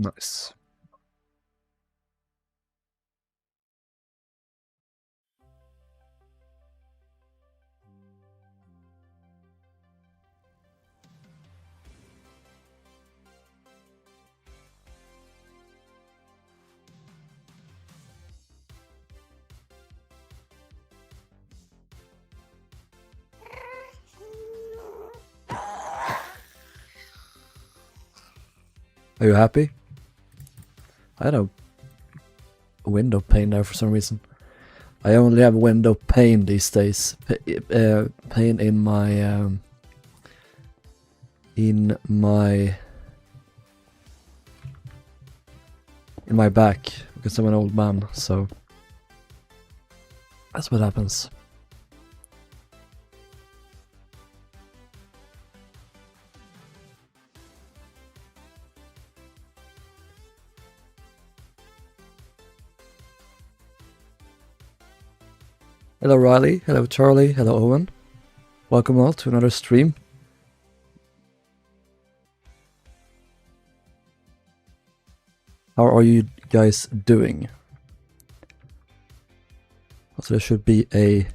Nice. Are you happy? I had a window pane there for some reason. I only have window pane these days. Pane in my back because I'm an old man, so that's what happens. Hello Riley, hello Charlie, hello Owen. Welcome all to another stream. How are you guys doing? Also, there should be a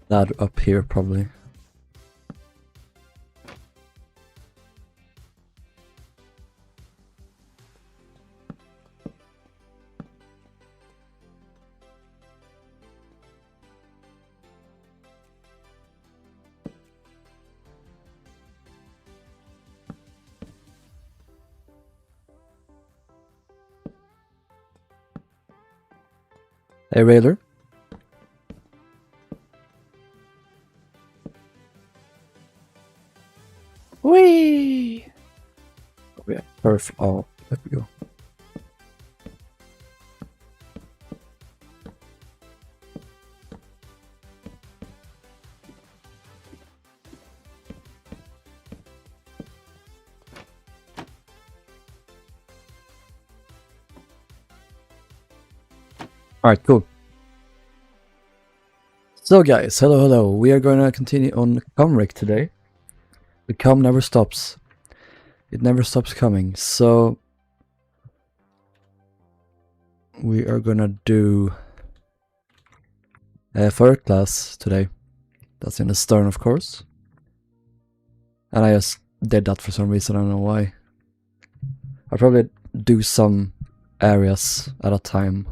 ladder up here probably. Hey Railer. Whee! Oh yeah, perfect. Oh, there we go. Alright, cool. So guys, hello. We are going to continue on Cymric today. The com never stops. It never stops coming. So we are going to do a third class today. That's in the stern, of course. And I just did that for some reason, I don't know why. I'll probably do some areas at a time.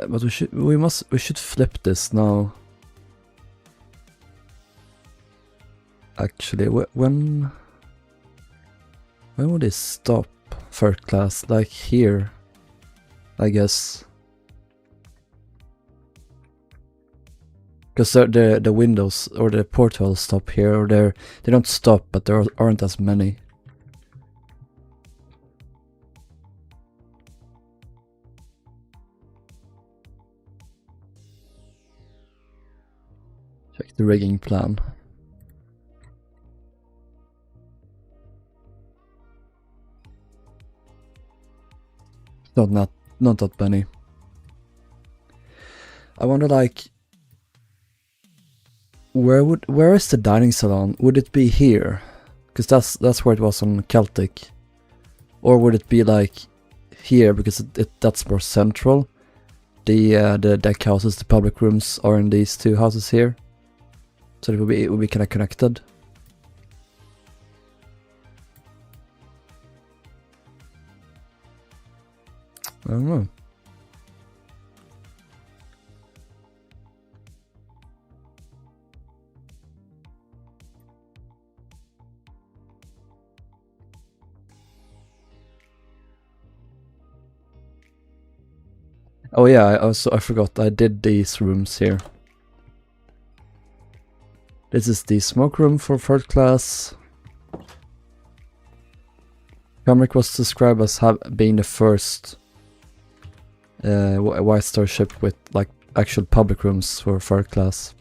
But we should flip this now. Actually, when would it stop third class? Like here, I guess. Because the windows or the portals stop here, or they don't stop, but there aren't as many. Check the rigging plan. Not that many. I wonder, like, where is the dining salon? Would it be here? Because that's where it was on Celtic. Or would it be like here because that's more central? The deck houses, the public rooms are in these two houses here. So it would be kind of connected. I don't know. Oh yeah, I forgot I did these rooms here. This is the smoke room for third class. Camric was described as being the first White Star ship with like actual public rooms for third class.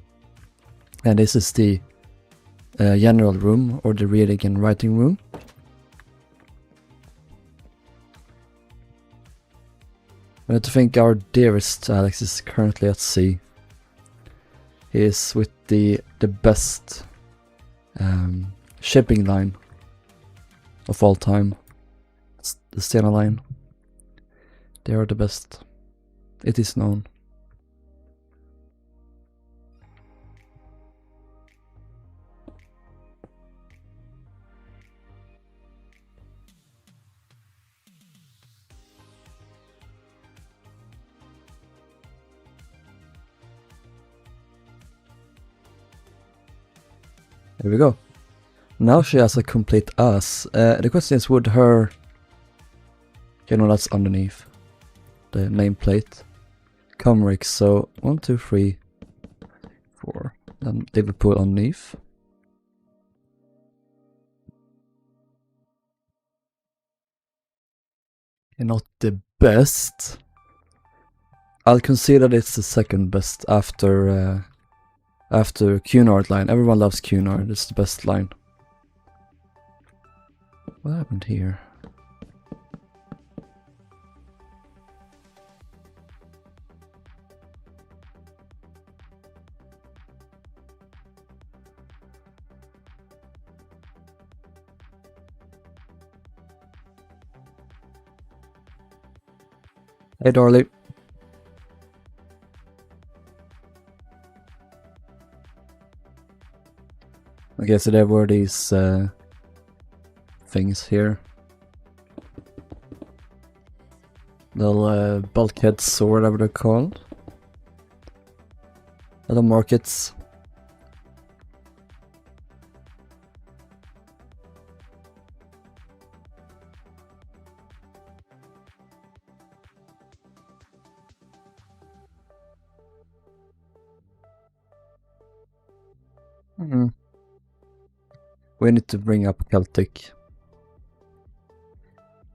And this is the general room, or the reading and writing room. I have to think our dearest Alex is currently at sea. He is with the best shipping line of all time. It's the Stena line. They are the best. It is known. There we go. Now she has a complete ass. The question is, would her... Okay, no, that's underneath the nameplate. Cymric, so 1, 2, 3, 4. Then Liverpool underneath. And not the best. I'll consider it's the second best after Cunard line. Everyone loves Cunard, it's the best line. What happened here? Hey Darley. Okay, so there were these things here. Little bulkheads or whatever they're called. Little markets. We need to bring up Celtic.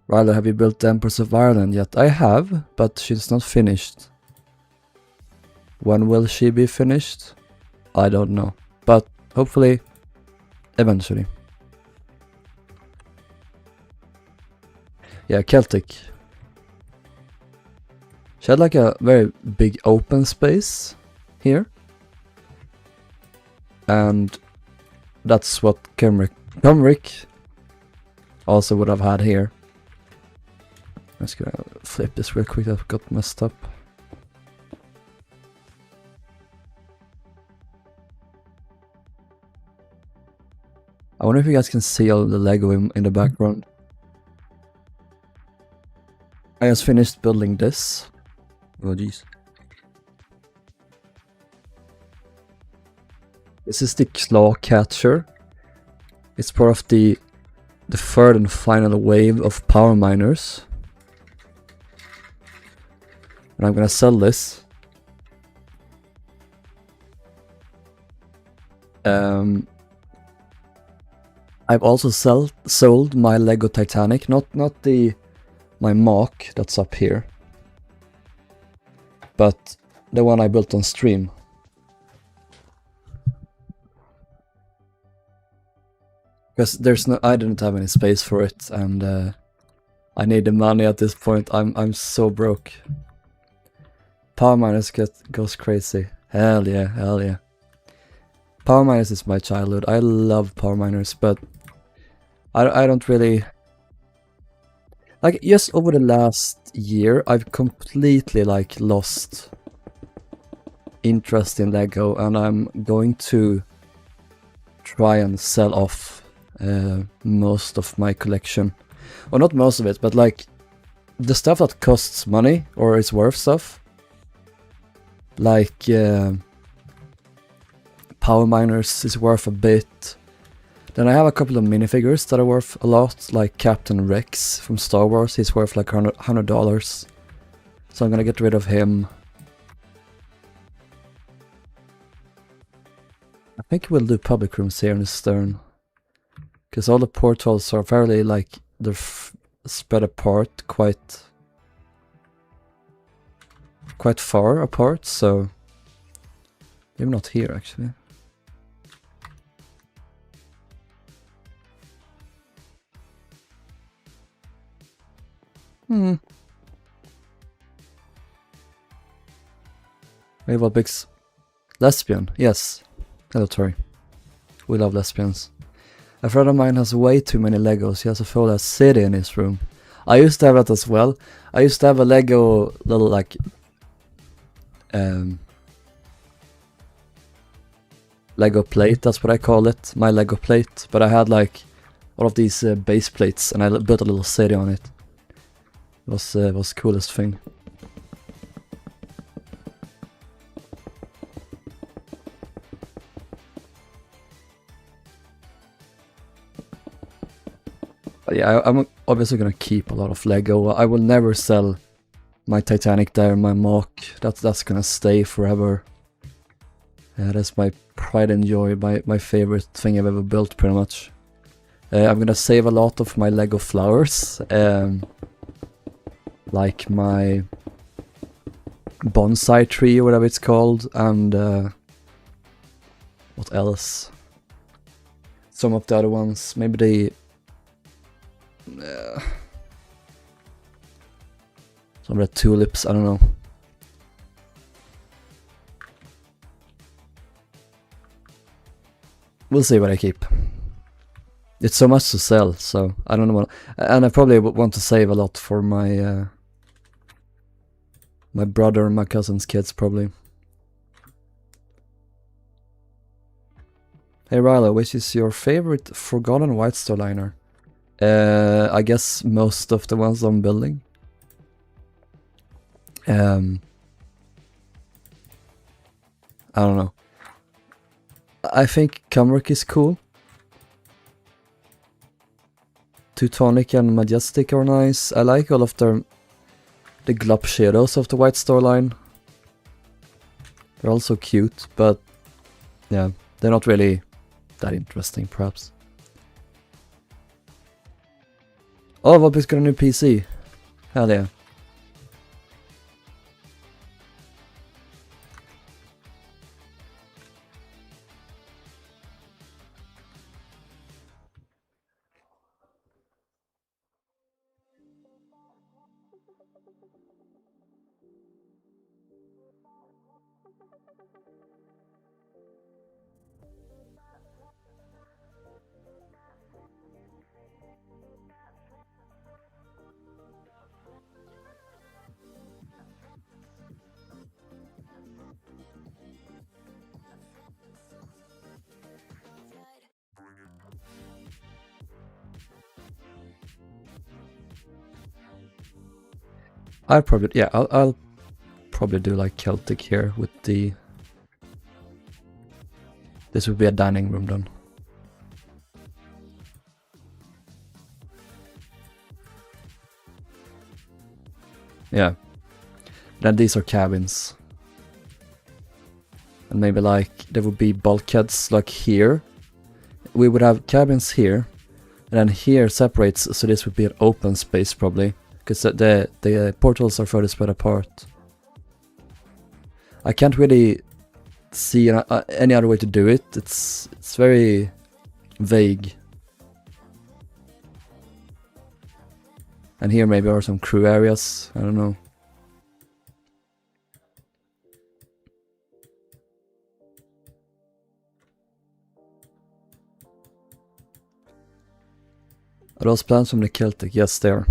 Rilhon, have you built the Empress of Ireland yet? I have, but she's not finished. When will she be finished? I don't know. But hopefully, eventually. Yeah, Celtic. She had like a very big open space here. And that's what Camric also would have had here. I'm just gonna flip this real quick, that got messed up. I wonder if you guys can see all the Lego in the background. I just finished building this. Oh jeez. This is the claw catcher. It's part of the third and final wave of power miners. And I'm gonna sell this. I've also sold my Lego Titanic, not my mock that's up here, but the one I built on stream. Because I didn't have any space for it, and I need the money at this point. I'm so broke. Power miners goes crazy. Hell yeah, hell yeah. Power miners is my childhood. I love power miners, but I don't really... Like, just over the last year, I've completely, like, lost interest in Lego, and I'm going to try and sell off most of my collection. Well, not most of it, but, like, the stuff that costs money, or is worth stuff. Like, power miners is worth a bit. Then I have a couple of minifigures that are worth a lot, like Captain Rex from Star Wars. He's worth like $100. So I'm gonna get rid of him. I think we'll do public rooms here in the stern. Because all the portholes are fairly like, they're spread apart quite far apart, so maybe not here actually. We have a big lesbian. Yes. Hello, Tori. We love lesbians. A friend of mine has way too many Legos. He has a full ass city in his room. I used to have that as well. I used to have a Lego little like Lego plate, that's what I call it, my Lego plate. But I had like all of these base plates, and I built a little city on it. It was the coolest thing. But yeah, I'm obviously gonna keep a lot of Lego. I will never sell my Titanic there, my mock. That's gonna stay forever. Yeah, that's my pride and joy, my favorite thing I've ever built, pretty much. I'm gonna save a lot of my Lego flowers, like my bonsai tree or whatever it's called, and what else? Some of the other ones, maybe the some of the tulips, I don't know. We'll see what I keep. It's so much to sell, so I don't know what, and I probably want to save a lot for my my brother and my cousin's kids, probably. Hey Rilhon, which is your favorite forgotten white star liner? I guess most of the ones I'm building. I don't know. I think Cymric is cool. Teutonic and Majestic are nice. I like all of the glop shadows of the white star line. They're also cute, but yeah, they're not really that interesting, perhaps. Oh, Vobby's got a new PC. Hell yeah. I'll probably do like Celtic here with the... This would be a dining room then. Yeah. Then these are cabins. And maybe like there would be bulkheads like here. We would have cabins here. And then here separates, so this would be an open space probably. Because the portals are further spread apart. I can't really see any other way to do it. It's very vague. And here maybe are some crew areas. I don't know. Are those plans from the Celtic? Yes, they are.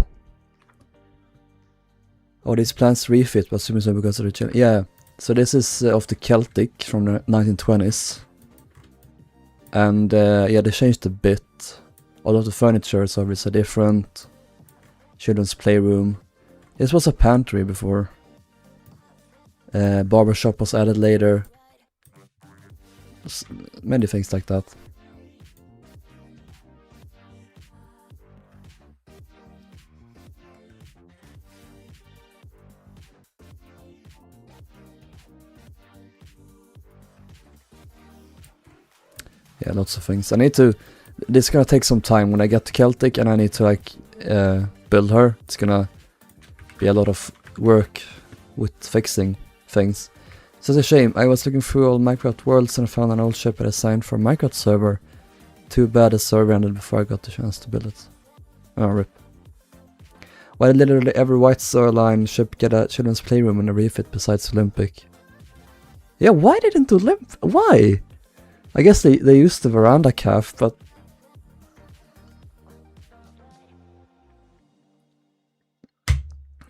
Oh, these plans refit, but assuming so because of the chill. Yeah, so this is of the Celtic from the 1920s. And yeah, they changed a bit. All of the furniture is obviously different. Children's playroom. This was a pantry before. Barbershop was added later. Many things like that. Yeah, lots of things. I need to... This is gonna take some time when I get to Celtic, and I need to like build her. It's gonna be a lot of work with fixing things. So it's a shame. I was looking through all Minecraft worlds and found an old ship I designed for a Minecraft server. Too bad the server ended before I got the chance to build it. Oh, rip. Why did literally every White Star Line ship get a children's playroom in a refit besides Olympic? Yeah, why didn't do limp? Why? I guess they used the veranda calf, but...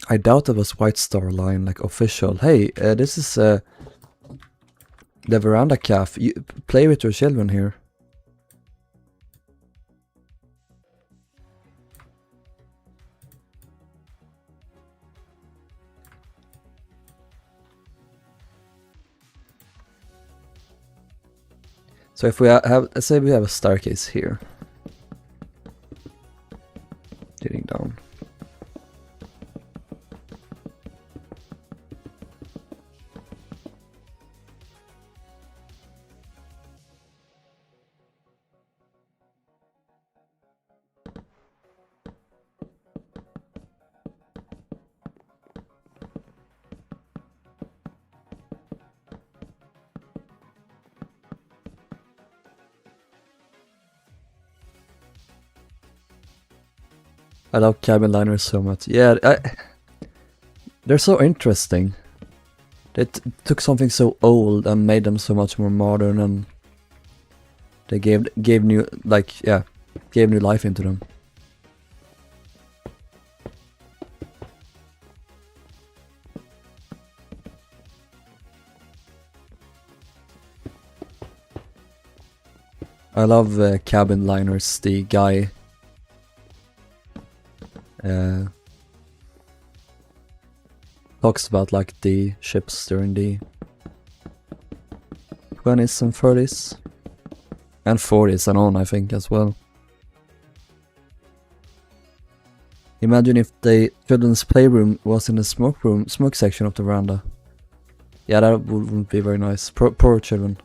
I doubt it was White Star Line, like, official. Hey, this is, the veranda calf. You play with your children here. So if we have, let's say we have a staircase here. Leading down. I love cabin liners so much. Yeah, they're so interesting. They took something so old and made them so much more modern, and they gave new, like, yeah, gave new life into them. I love cabin liners. The guy talks about like the ships during the 20s and 30s and 40s and on, I think, as well. Imagine if the children's playroom was in the smoke section of the veranda. Yeah, that wouldn't be very nice. Poor children.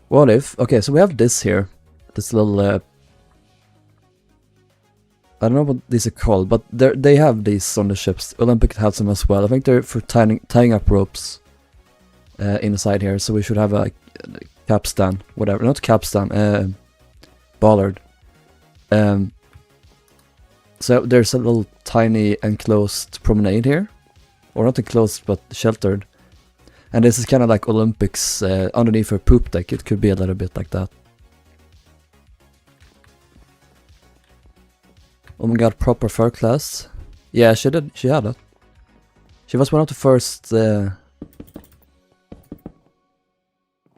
What if... Okay, so we have this here. This little... I don't know what these are called, but they have these on the ships. Olympic has them as well. I think they're for tying up ropes inside here. So we should have a capstan, whatever. Not capstan, bollard. So there's a little tiny enclosed promenade here. Or not enclosed, but sheltered. And this is kind of like Olympics underneath her poop deck. It could be a little bit like that. Oh my god, proper fur class. Yeah, she had it. She was one of the first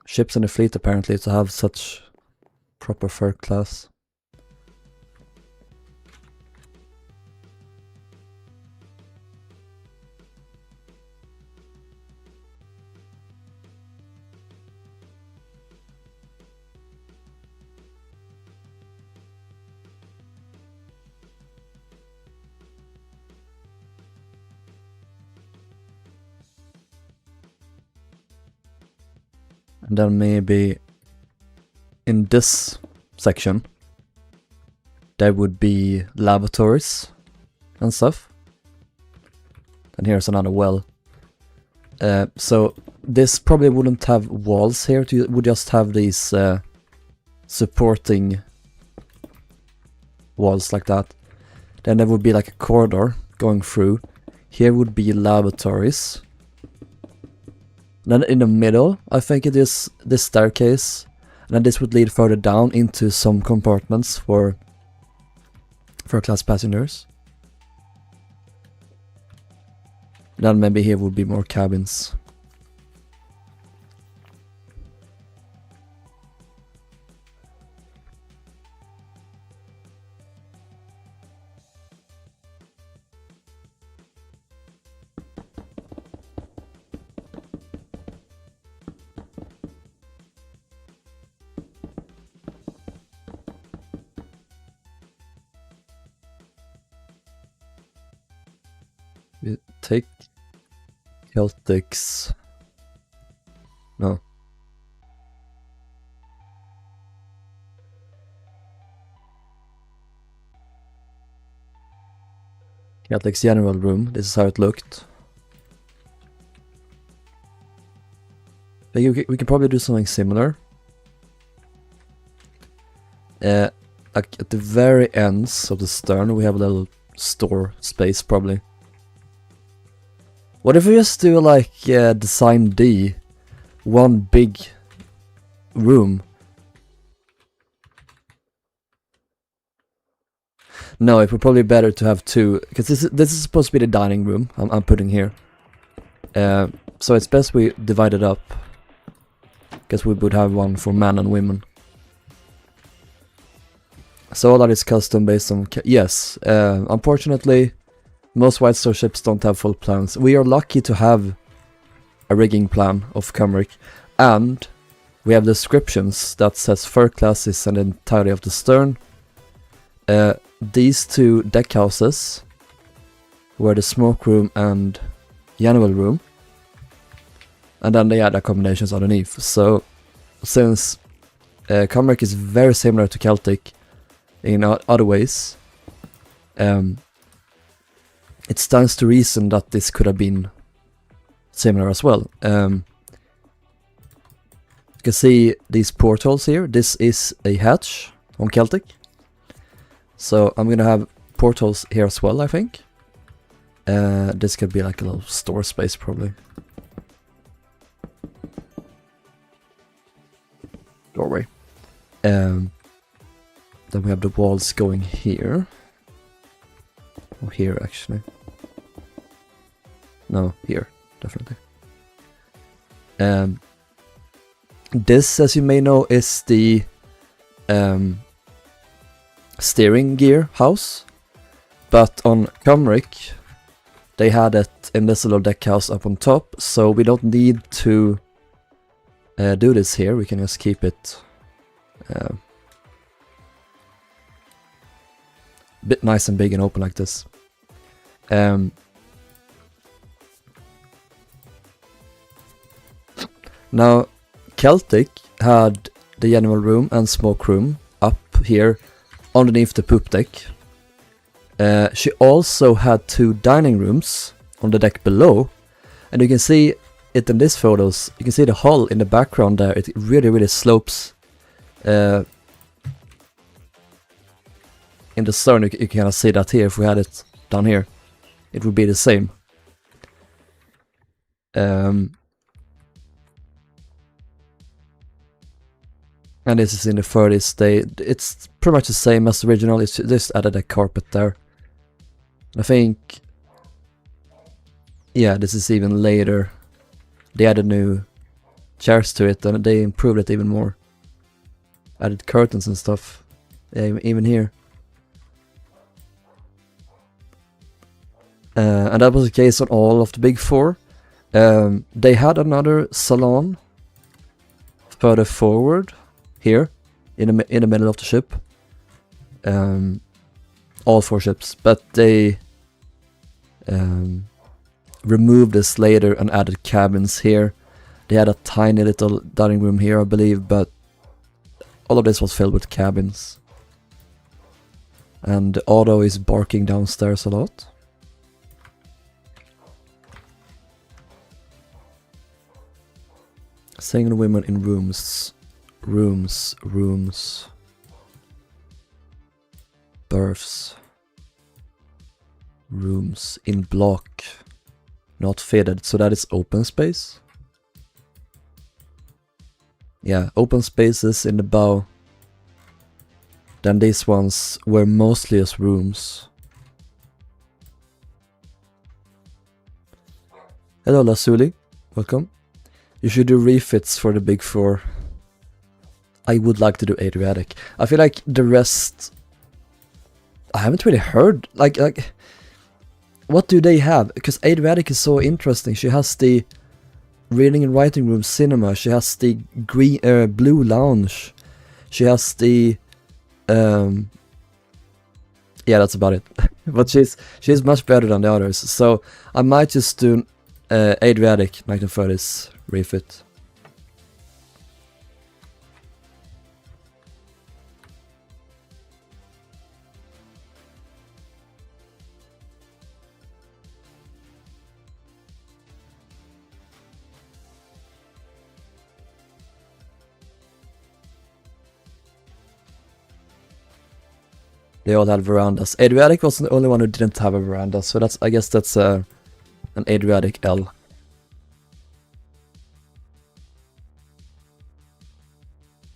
ships in the fleet, apparently, to have such proper fur class. And then maybe in this section there would be lavatories and stuff. And here's another well. So this probably wouldn't have walls here. It would just have these supporting walls like that. Then there would be like a corridor going through. Here would be lavatories. Then in the middle, I think it is this staircase, and then this would lead further down into some compartments for class passengers. Then maybe here would be more cabins. We take Celtics. No. Celtics general room. This is how it looked. We can probably do something similar. Like at the very ends of the stern, we have a little store space probably. What if we just do like design D, one big room? No, it would probably be better to have two, because this is supposed to be the dining room I'm putting here. So it's best we divide it up, because we would have one for men and women. So all that is custom based on... yes, unfortunately, most White Star ships don't have full plans. We are lucky to have a rigging plan of Cymric, and we have descriptions that says fur classes and the entirety of the stern. These two deck houses were the smoke room and annual room, and then they add accommodations underneath. So since Cymric is very similar to Celtic in other ways, it stands to reason that this could have been similar as well. You can see these portholes here. This is a hatch on Celtic. So I'm gonna have portholes here as well, I think. This could be like a little store space probably. Doorway. Then we have the walls going here. Or here actually. No, here, definitely. This, as you may know, is the steering gear house, but on Camric they had it in this little deck house up on top, so we don't need to do this here. We can just keep it bit nice and big and open like this. Now Celtic had the animal room and smoke room up here underneath the poop deck. She also had two dining rooms on the deck below, and you can see it in these photos. You can see the hull in the background there. It really slopes. In the stern you can kind of see that here. If we had it down here, it would be the same. And this is in the 30s. It's pretty much the same as the original. It's just added a carpet there. I think, yeah, this is even later. They added new chairs to it and they improved it even more. Added curtains and stuff, even here. And that was the case on all of the big four. They had another salon further forward here in the middle of the ship. All four ships, but they removed this later and added cabins here. They had a tiny little dining room here, I believe, but all of this was filled with cabins. And Otto is barking downstairs a lot. Single women in rooms. Rooms. Berths. Rooms in block. Not fitted, so that is open space. Yeah, open spaces in the bow. Then these ones were mostly as rooms. Hello Lasuli, welcome. You should do refits for the big four. I would like to do Adriatic. I feel like the rest, I haven't really heard, like what do they have? Because Adriatic is so interesting. She has the reading and writing room cinema. She has the green, blue lounge. She has the, yeah, that's about it. But she's much better than the others. So I might just do Adriatic 1930s refit. They all had verandas. Adriatic was the only one who didn't have a veranda, so that's, I guess that's a an Adriatic L.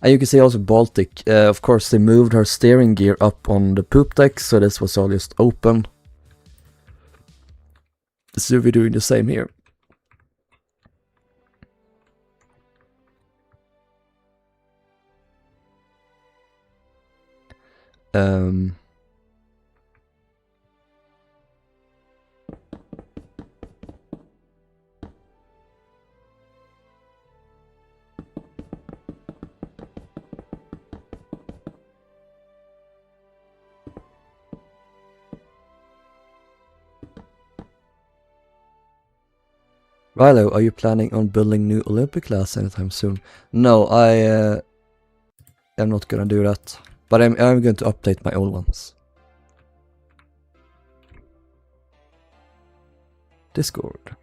And you can see also Baltic. Of course, they moved her steering gear up on the poop deck, so this was all just open. So we're doing the same here. Rilhon, are you planning on building new Olympic class anytime soon? No, I am not gonna do that. But I'm going to update my old ones. Discord.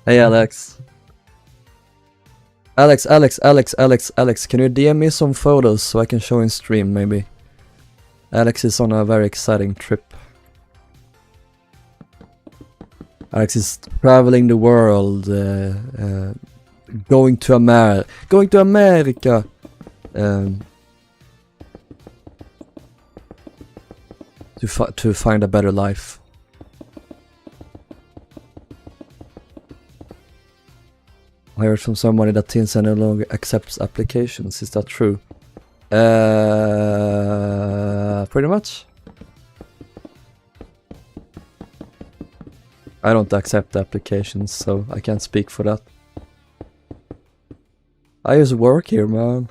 Hey Alex. Alex, can you DM me some photos so I can show in stream maybe? Alex is on a very exciting trip. Alex is traveling the world, going to America, to find a better life. I heard from somebody that Tinsel no longer accepts applications. Is that true? Pretty much. I don't accept applications, so I can't speak for that. I just work here, man.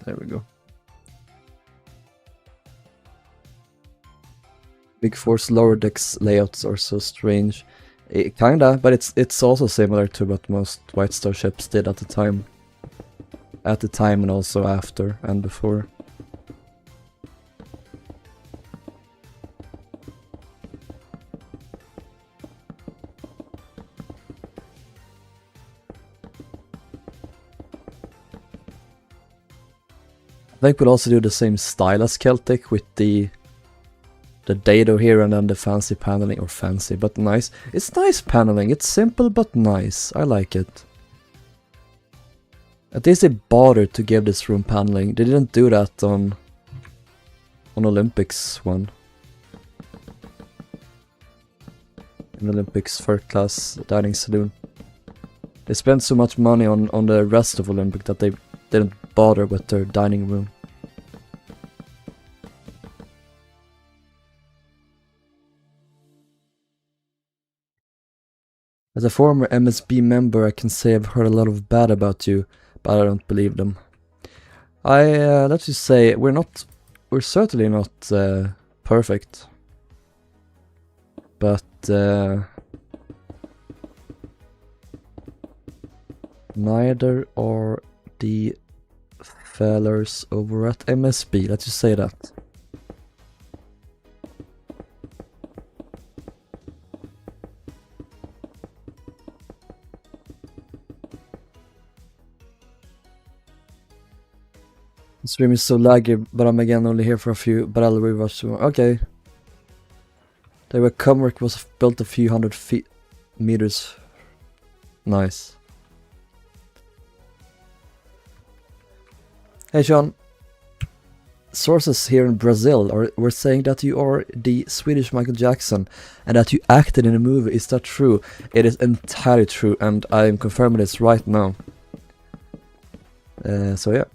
There we go. Big Force lower decks layouts are so strange. Kinda, but it's also similar to what most White Star ships did at the time. At the time and also after and before. I think we'll also do the same style as Celtic with the dado here and then the fancy paneling, or fancy but nice. It's nice paneling, it's simple but nice, I like it. At least they bothered to give this room paneling. They didn't do that on Olympics one. In Olympics first class dining saloon. They spent so much money on the rest of Olympic that they didn't bother with their dining room. As a former MSB member, I can say I've heard a lot of bad about you, but I don't believe them. Let's just say we're certainly not perfect, but neither are the fellers over at MSB, let's just say that. The stream is so laggy, but I'm again only here for a few, but I'll rewatch tomorrow. Okay. There were Cymric was built a few hundred meters. Nice. Hey Sean. Sources here in Brazil were saying that you are the Swedish Michael Jackson and that you acted in a movie. Is that true? It is entirely true, and I am confirming this right now. So yeah.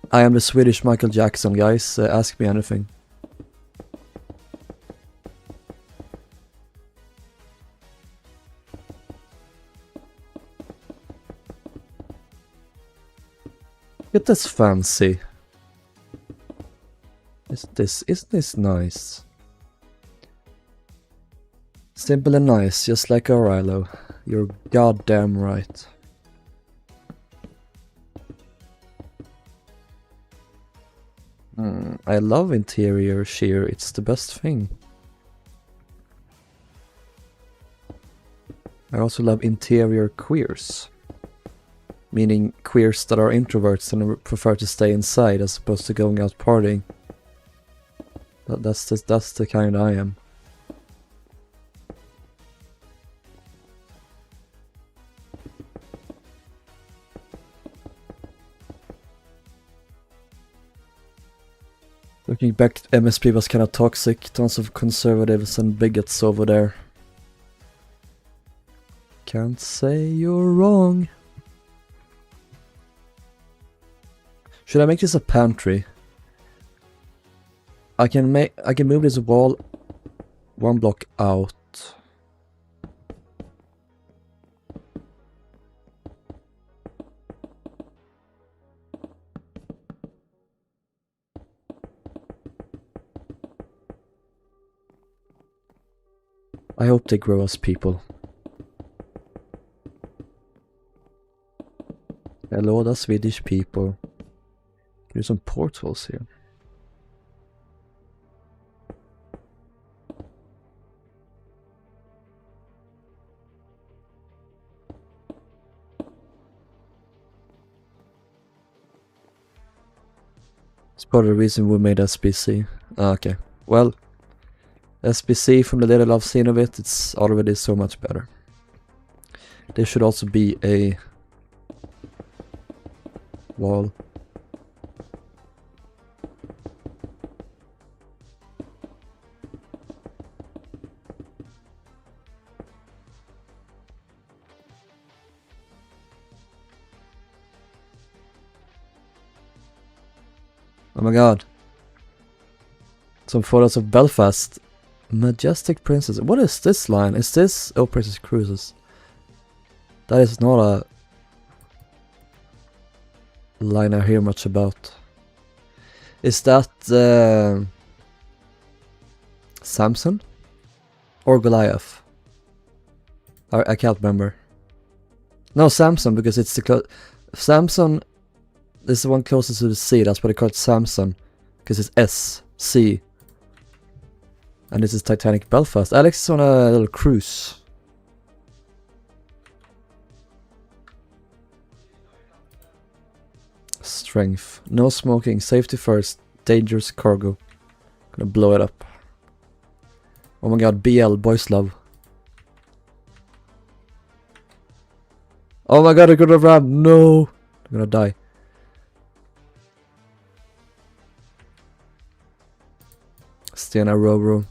I am the Swedish Michael Jackson, guys. Ask me anything. Look at this fancy. Isn't this nice? Simple and nice, just like a Rilhon. You're goddamn right. I love interior shear, it's the best thing. I also love interior queers. Meaning queers that are introverts and prefer to stay inside as opposed to going out partying. That's the kind I am. Looking back, MSP was kind of toxic, tons of conservatives and bigots over there. Can't say you're wrong. Should I make this a pantry? I can move this wall one block out. I hope they grow as people. Hello, the Swedish people. There's some portals here. It's part of the reason we made SBC. Okay, well, SBC, from the little I've seen of it, it's already so much better. There should also be a wall. Oh my god. Some photos of Belfast. Majestic Princess. What is this line? Is this... Oh, Princess Cruises. That is not a line I hear much about. Is that Samson? Or Goliath? I can't remember. No, Samson, because it's the... Samson is the one closest to the sea. That's why they call it Samson. Because it's S, C. And this is Titanic Belfast. Alex is on a little cruise. Strength. No smoking. Safety first. Dangerous cargo. Gonna blow it up. Oh my god, BL, boys love. Oh my god, I could have ran. No. I'm gonna die. Stena Roro.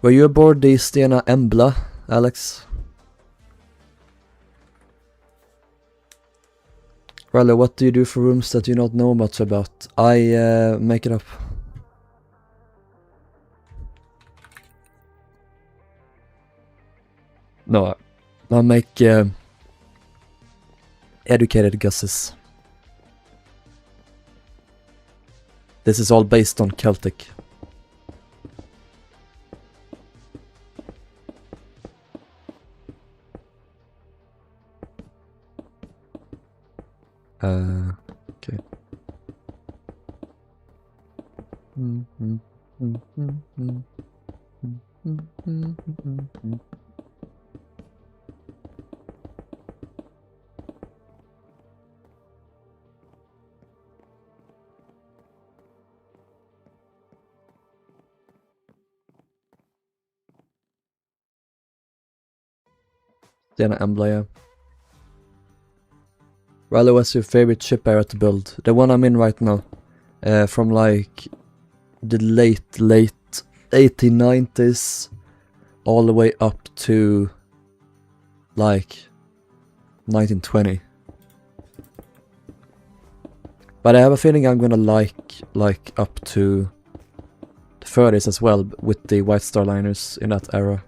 Were you aboard the Stena Embla, Alex? Rilhon, what do you do for rooms that you don't know much about? I make it up. No, I make educated guesses. This is all based on Celtic. Okay. Stena Embla, yeah. Rilhon, what's your favorite shipyard to build? The one I'm in right now. From like the late 1890s all the way up to like 1920. But I have a feeling I'm gonna like up to the 30s as well, with the White Star liners in that era.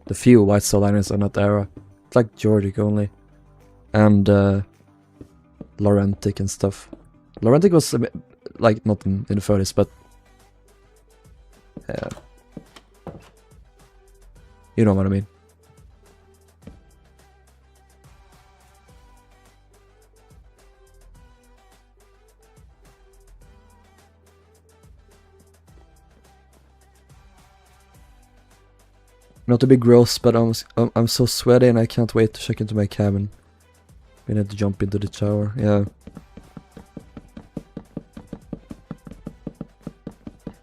The few White Star liners in that era. It's like Georgic only. And Laurentic and stuff. Laurentic was a bit, like, not in the 30s, but You know what I mean. Not to be gross, but I'm so sweaty and I can't wait to check into my cabin. We need to jump into the shower, yeah.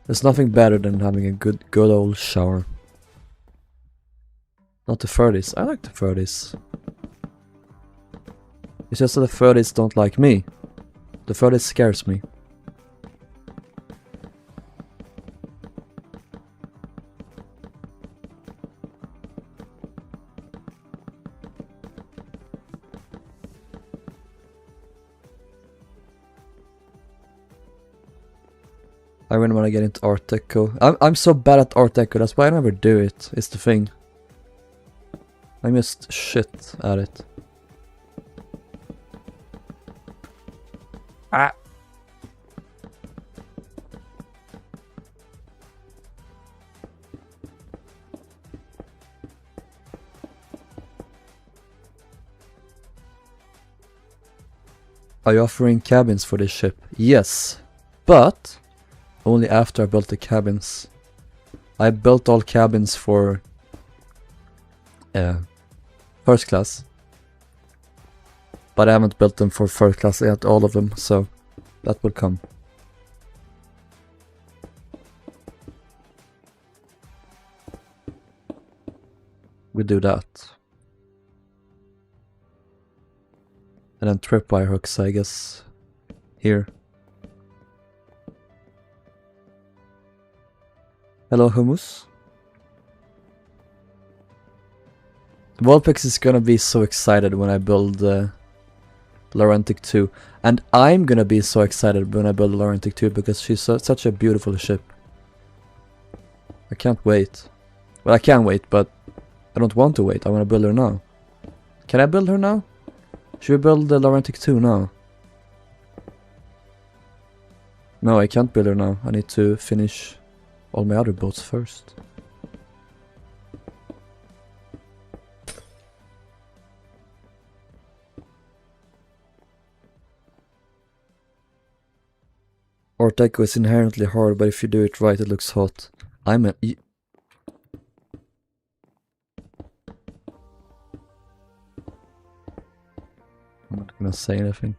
There's nothing better than having a good old shower. Not the 30s, I like the 30s. It's just that the 30s don't like me. The 30s scares me. I really want to get into Art Deco. I'm so bad at Art Deco, that's why I never do it, is the thing. I'm just shit at it. Ah! Are you offering cabins for this ship? Yes, but only after I built the cabins. I built all cabins for first class, but I haven't built them for first class yet, all of them, so that will come. We do that. And then tripwire hooks, I guess, here. Hello, Hummus. Volpix is gonna be so excited when I build Laurentic 2. And I'm gonna be so excited when I build Laurentic 2 because she's such a beautiful ship. I can't wait. Well, I can wait, but I don't want to wait. I want to build her now. Can I build her now? Should we build the Laurentic 2 now? No, I can't build her now. I need to finish all my other boats first. Art Deco is inherently hard, but if you do it right, it looks hot. I'm not gonna say anything.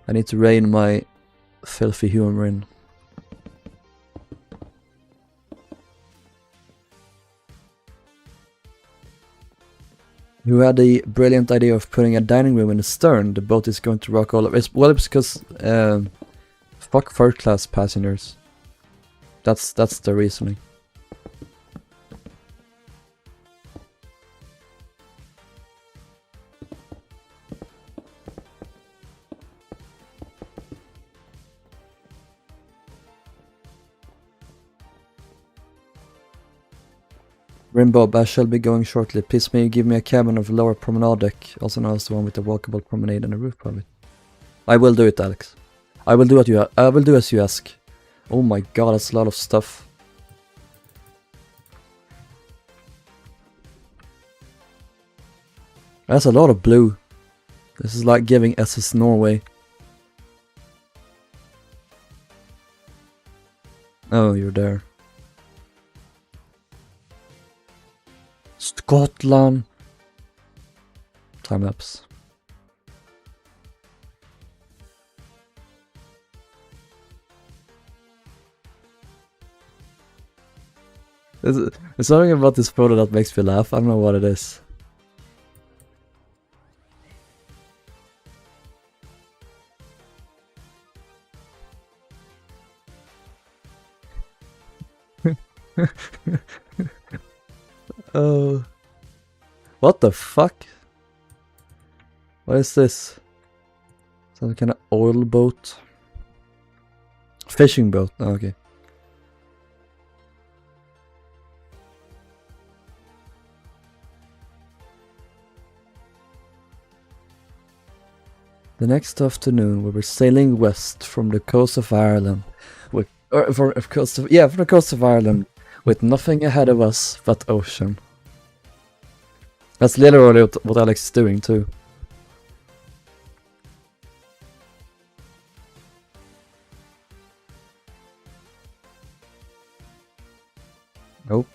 I need to rein my filthy humor in. Who had the brilliant idea of putting a dining room in the stern? The boat is going to rock all over. Well, it's because fuck first class passengers. That's the reasoning. Rimbob, I shall be going shortly. Please may you give me a cabin of the lower promenade deck, also known as the one with the walkable promenade and a roof above it. I will do it, Alex. I will do what you I will do as you ask. Oh my god, that's a lot of stuff. That's a lot of blue. This is like giving SS Norway. Oh, you're there. Scotland. Time lapse. There's something about this photo that makes me laugh. I don't know what it is. Oh, what the fuck? What is this? Some kind of oil boat? Fishing boat, oh, okay. The next afternoon we were sailing west from the coast of Ireland from the coast of Ireland with nothing ahead of us but ocean. That's literally what Alex is doing too. Nope.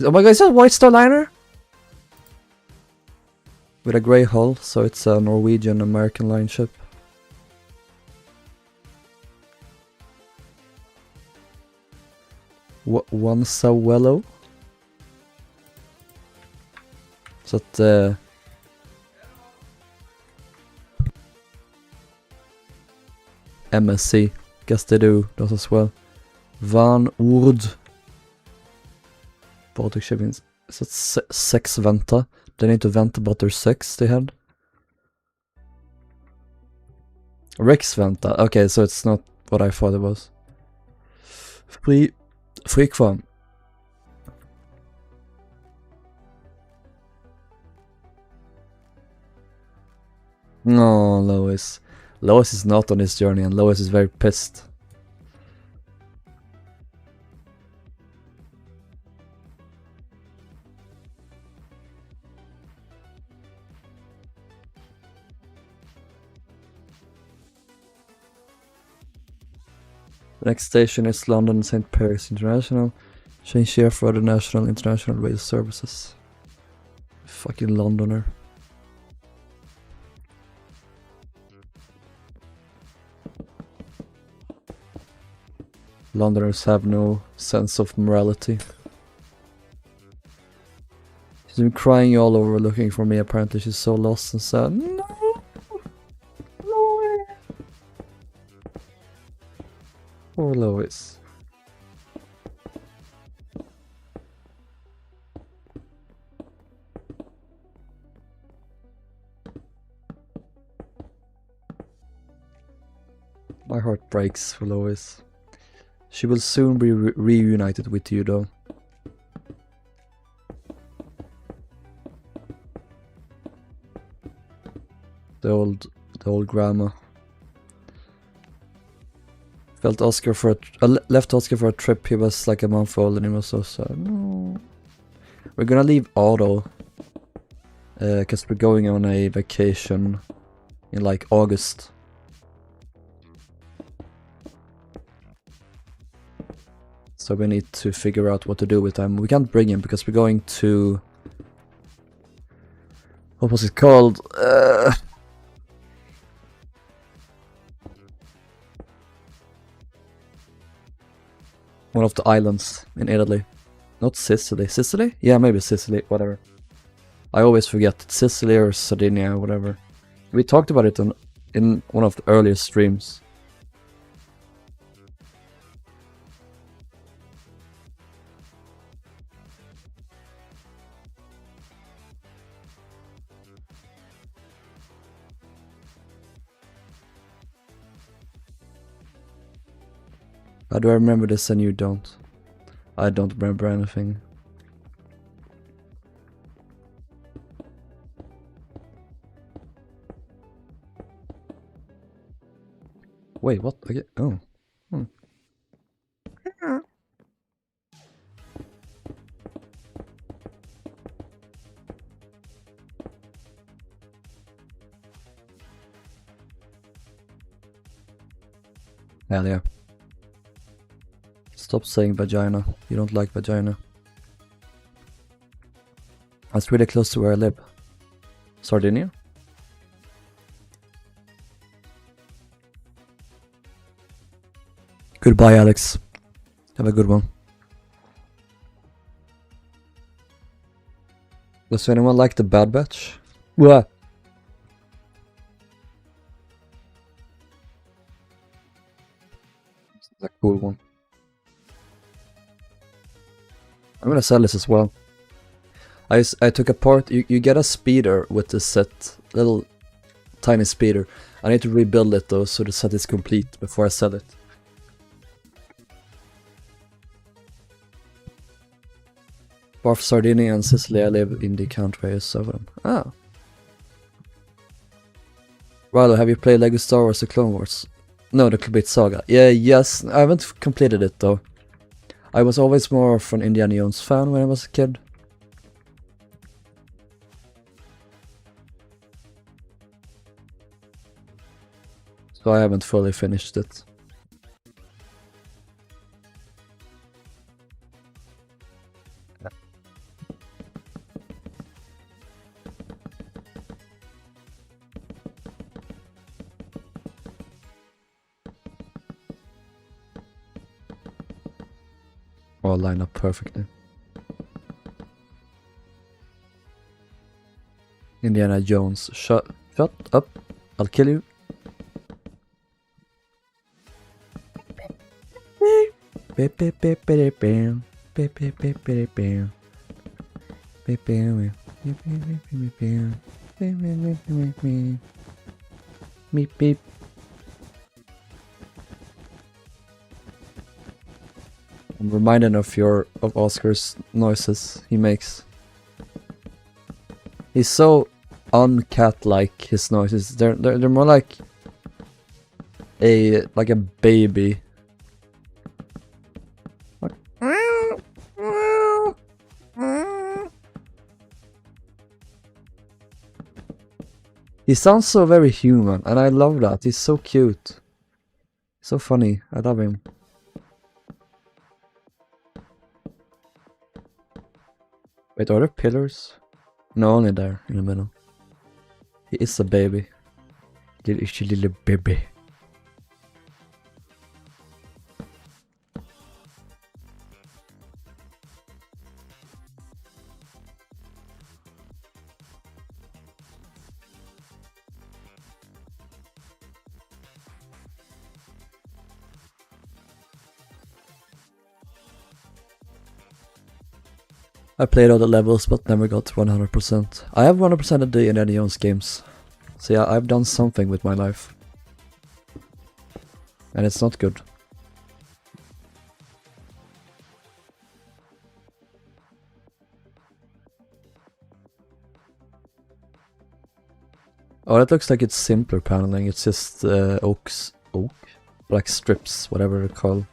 Oh my god, is that a White Star Liner? With a grey hull, so it's a Norwegian-American line ship. One Sawello? Is that MSC? Guess they do those as well. Van Oord. Baltic shipping. Is that 6 Venta? They need to vent about their 6 they had. Rex Venta. Okay, so it's not what I thought it was. Freakfarm. No, Lois. Lois is not on this journey and Lois is very pissed. The next station is London St. Paris International. Change here for the national international rail services. Fucking Londoner. Londoners have no sense of morality. She's been crying all over looking for me. Apparently she's so lost and sad. No! Lois! Poor Lois. My heart breaks for Lois. She will soon be reunited with you though. The old grandma. Left Oscar for a trip. He was like a month old and he was so sad. No. We're gonna leave Otto. Cause we're going on a vacation in like August. So we need to figure out what to do with him. We can't bring him because we're going to... What was it called? One of the islands in Italy. Not Sicily. Sicily? Yeah, maybe Sicily. Whatever. I always forget. It's Sicily or Sardinia, whatever. We talked about it in one of the earlier streams. How do I remember this and you don't? I don't remember anything. Wait, what? Okay. Oh. Hmm. Hell yeah. Stop saying vagina. You don't like vagina. That's really close to where I live. Sardinia? Goodbye, Alex. Have a good one. Does anyone like the Bad Batch? What? It's a cool one. I'm gonna sell this as well. I took apart. You get a speeder with the set, little tiny speeder. I need to rebuild it though, so the set is complete before I sell it. Both Sardinia and Sicily, I live in the country of them. Ah. Rilhon, have you played Lego Star Wars: The Clone Wars? No, the Complete Saga. Yeah, yes. I haven't completed it though. I was always more of an Indiana Jones fan when I was a kid. So I haven't fully finished it. All line up perfectly. Indiana Jones, shut up, I'll kill you. Meep beep. I'm reminded of Oscar's noises he makes. He's so uncat-like, his noises. They're more like a baby. Like, he sounds so very human, and I love that. He's so cute. So funny. I love him. Wait, are there pillars? No, only there, in the middle. He is a baby. Little baby. I played all the levels but never got 100%. I have 100% of the Indiana Jones games. So yeah, I've done something with my life. And it's not good. Oh, that looks like it's simpler paneling. It's just oak, like strips, whatever they're called.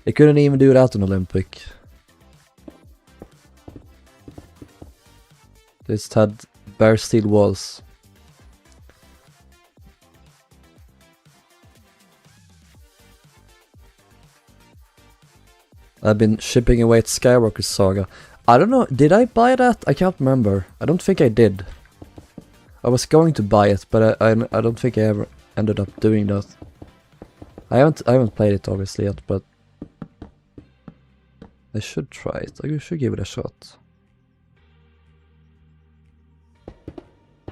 They couldn't even do that on Olympic. They just had bare steel walls. I've been shipping away at Skywalker Saga. I don't know, did I buy that? I can't remember. I don't think I did. I was going to buy it, but I don't think I ever ended up doing that. I haven't played it obviously yet, but I should try it. I should give it a shot.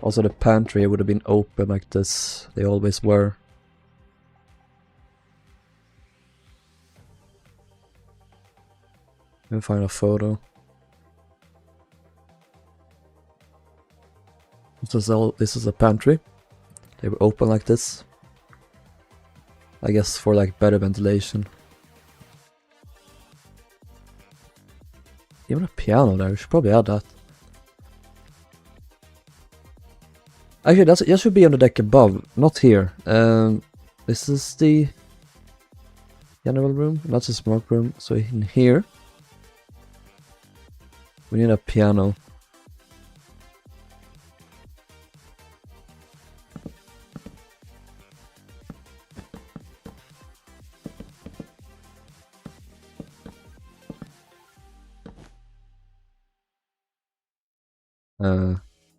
Also, the pantry would have been open like this. They always were. Let me find a photo. This is a pantry. They were open like this. I guess for like better ventilation. Even a piano there, we should probably add that. Actually, that should be on the deck above, not here. This is the general room, that's the smoke room. So in here, we need a piano.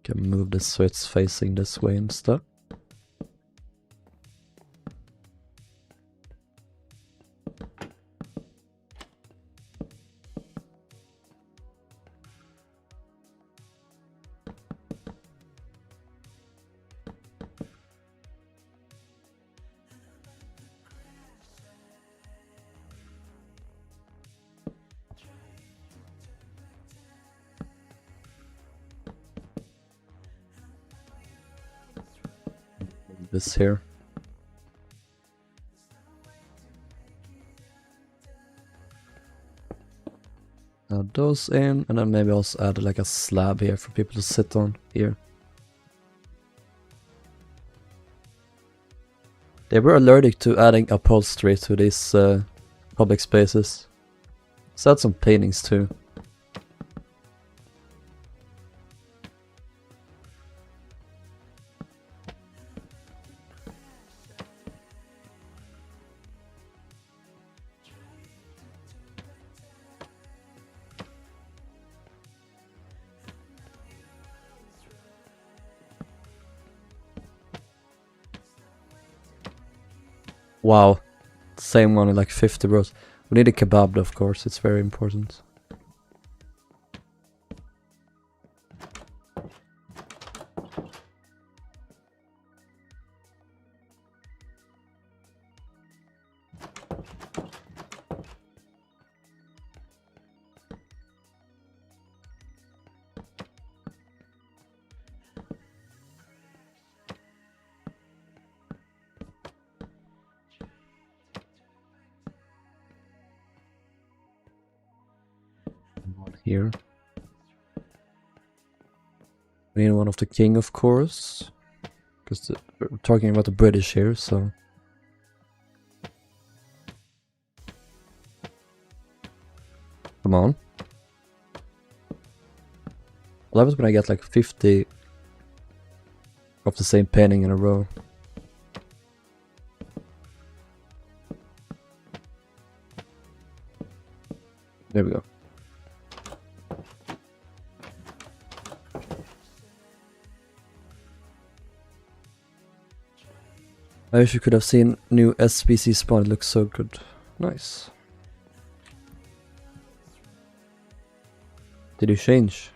Can move this so it's facing this way instead. This here. Add those in, and then maybe also add like a slab here for people to sit on here. They were allergic to adding upholstery to these public spaces. So add some paintings too. Wow. Same one in like 50 bros. We need a kebab, of course, it's very important. Here. We need one of the king, of course. Because we're talking about the British here, so... Come on. I love it when I get like 50 of the same painting in a row. There we go. I wish you could have seen new SBC spawn, it looks so good. Nice. Did you change?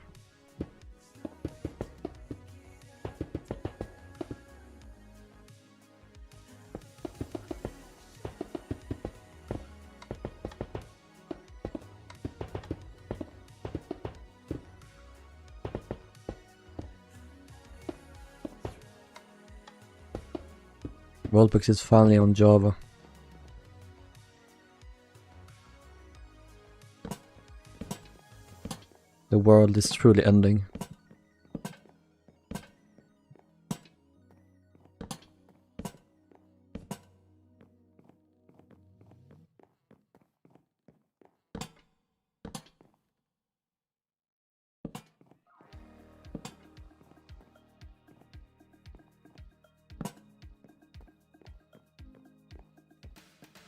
Worldbox is finally on Java. The world is truly ending.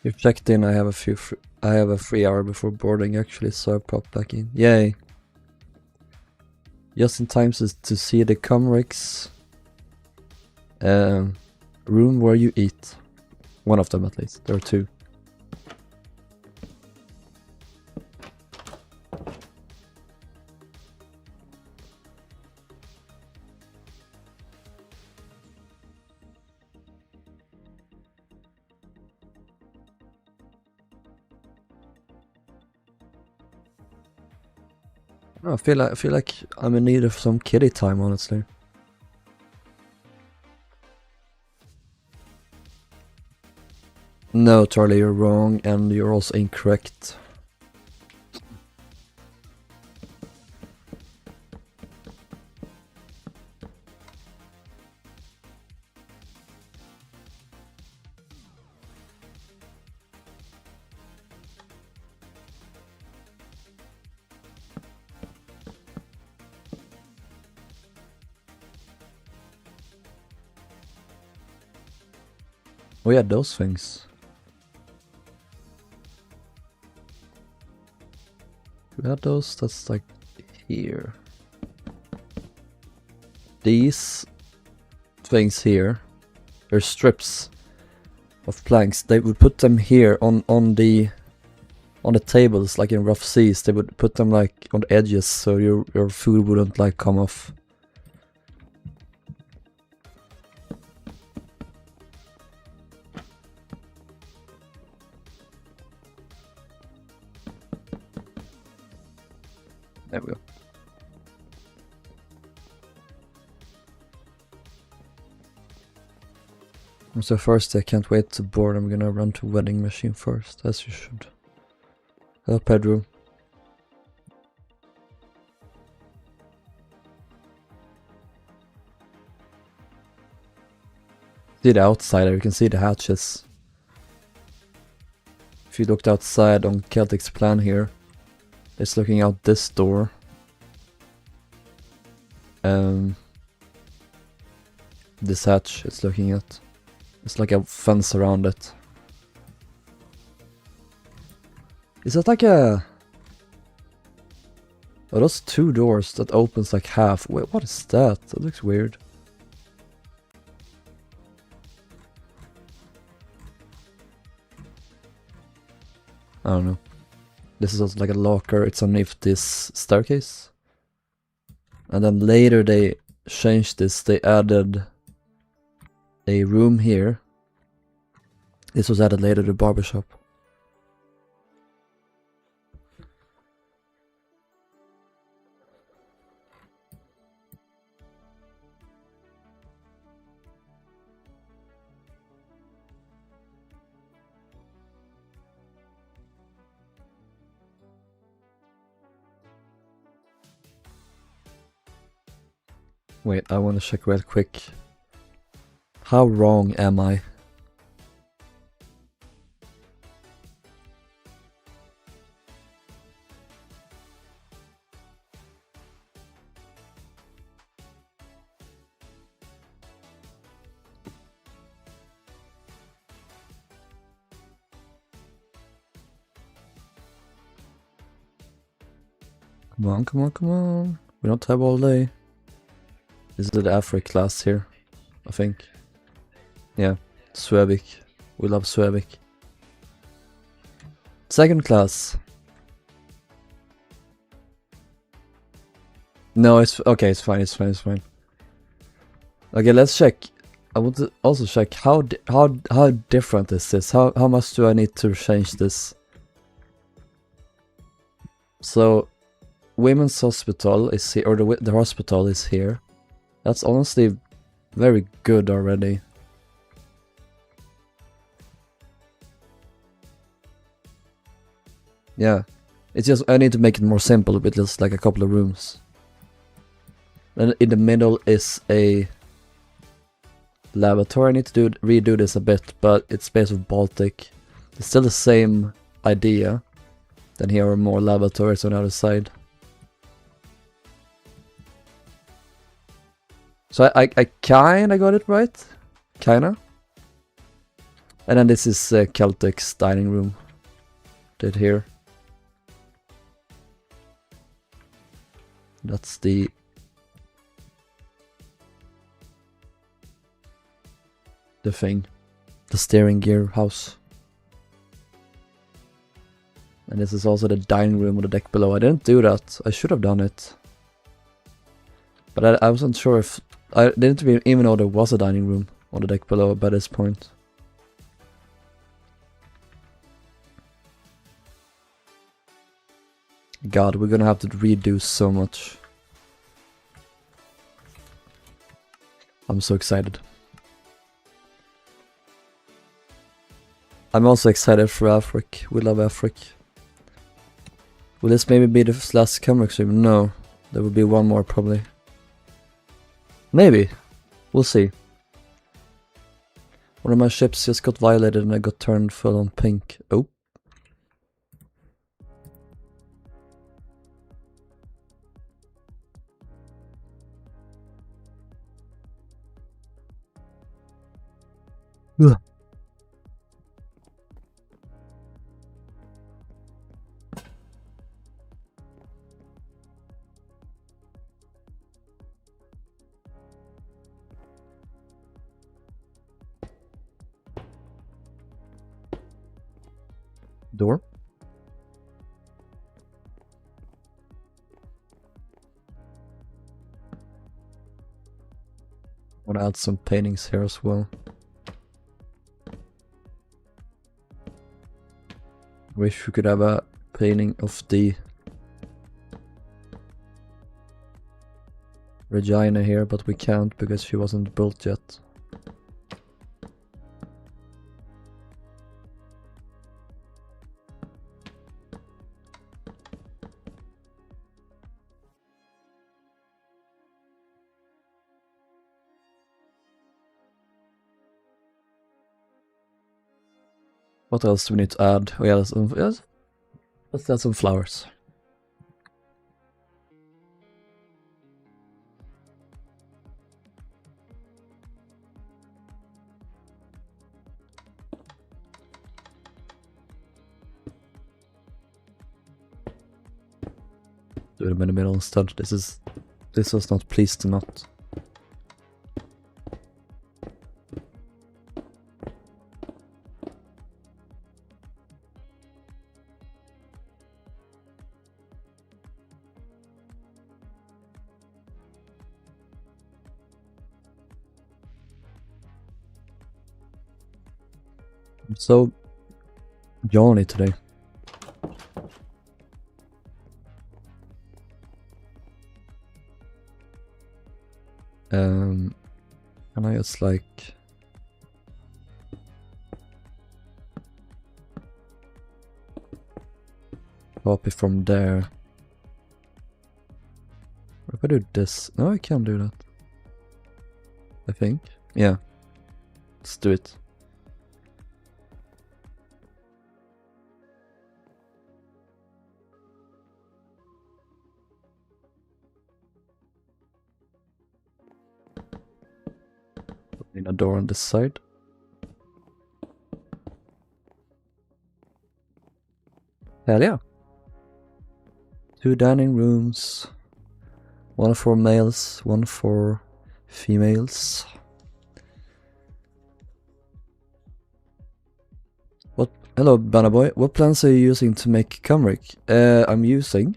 You checked in. I have a free hour before boarding actually, so I popped back in. Yay! Just in time to see the Cymric's room where you eat. One of them at least. There are two. I feel like I'm in need of some kiddie time, honestly. No, Charlie, you're wrong, and you're also incorrect. Oh yeah, those things. We had those, that's like here. These things here, they're strips of planks. They would put them here on the tables, like in rough seas. They would put them like on the edges so your food wouldn't like come off. There we go. So first, I can't wait to board. I'm gonna run to vending machine first, as you should. Hello, Pedro. See the outside, you can see the hatches. If you looked outside on Celtic's plan here, it's looking out this door. This hatch it's looking at. It's like a fence around it. Is that like a... Are those two doors that opens like half? Wait, what is that? That looks weird. I don't know. This is also like a locker, it's underneath this staircase. And then later they changed this, they added a room here. This was added later to the barbershop. Wait, I want to check real quick. How wrong am I? Come on, come on, come on. We don't have all day. This is the Afrik class here, I think. Yeah, Suevic. We love Suevic. Second class. No, it's okay, it's fine, it's fine, it's fine. Okay, let's check. I want to also check how different is this? How much do I need to change this? So, women's hospital is here, or the hospital is here. That's honestly very good already. Yeah, it's just I need to make it more simple with just like a couple of rooms. Then in the middle is a lavatory. I need to redo this a bit, but it's based on Baltic. It's still the same idea. Then here are more lavatories on the other side. So I kinda got it right. Kinda. And then this is Celtic's dining room. Did here. That's the thing. The steering gear house. And this is also the dining room on the deck below. I didn't do that. I should have done it. But I wasn't sure if... I didn't even know there was a dining room on the deck below by this point. God, we're gonna have to redo so much. I'm so excited. I'm also excited for Afrik. We love Afrik. Will this maybe be the last Cymric stream? No. There will be one more probably. Maybe. We'll see. One of my ships just got violated and I got turned full on pink. Oh. Ugh. Door. Want to add some paintings here as well. Wish we could have a painting of the Regina here, but we can't because she wasn't built yet. What else do we need to add? Oh yeah, let's add some flowers. Do them in the middle instead. This was not pleased to not. I'm so yawny today. And I just like copy from there. If I do this, no, I can't do that. I think, yeah. Let's do it. In a door on this side. Hell yeah. 2 dining rooms. 1 for males, 1 for females. What? Hello, Banner Boy. What plans are you using to make Cymric? I'm using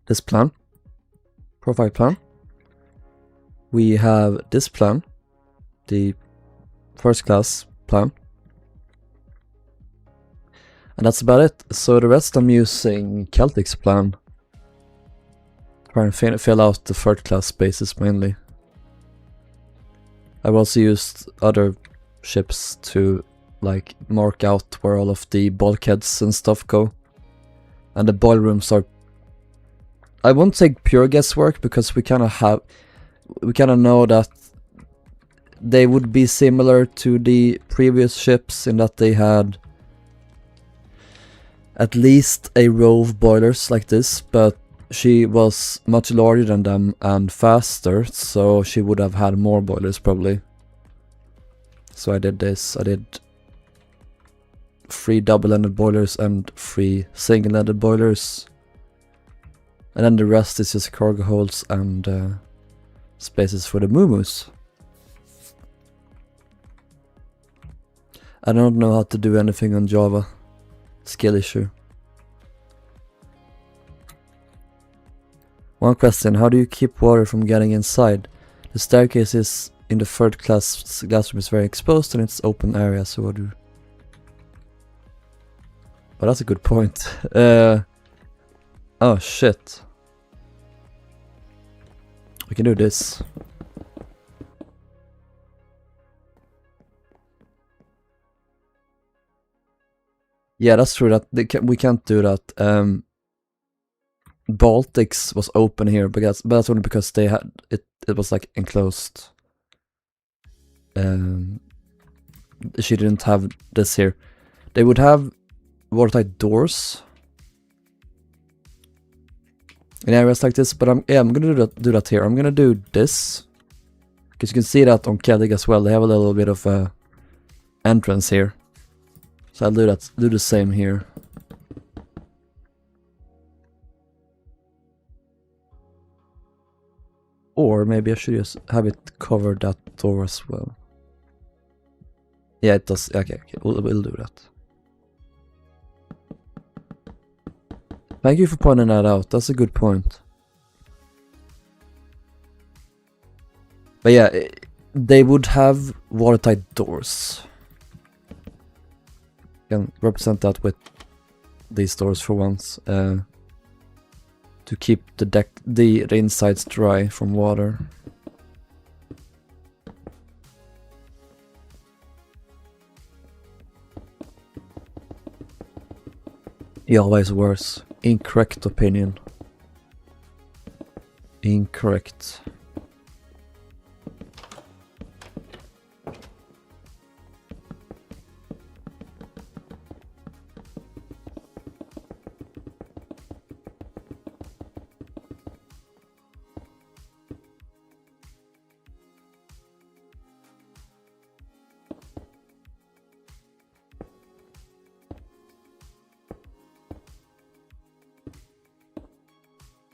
this plan. Profile plan. We have this plan, the first class plan, and that's about it. So the rest I'm using Celtic's plan, trying to fill out the third class spaces mainly. I've also used other ships to like mark out where all of the bulkheads and stuff go, and the boiler rooms are, I won't say pure guesswork, because we kind of know that they would be similar to the previous ships in that they had at least a row of boilers like this, but she was much larger than them and faster, so she would have had more boilers probably. So I did this. I did 3 double-ended boilers and 3 single-ended boilers, and then the rest is just cargo holds and spaces for the moo-moos. I don't know how to do anything on Java. Skill issue. One question: how do you keep water from getting inside? The staircase is in the third class classroom is very exposed and it's open area, so what do you... But that's a good point. Oh shit. We can do this. Yeah, that's true. That we can't do that. Baltics was open here, but that's only because they had it. It was like enclosed. She didn't have this here. They would have watertight doors in areas like this, but I'm gonna do that here. I'm gonna do this because you can see that on Celtic as well. They have a little bit of a entrance here, so I'll do that. Do the same here. Or maybe I should just have it cover that door as well. Yeah, it does. Okay, we'll do that. Thank you for pointing that out. That's a good point. But yeah, they would have watertight doors. Can represent that with these doors for once. To keep the insides dry from water. He always worse. Incorrect opinion. Incorrect.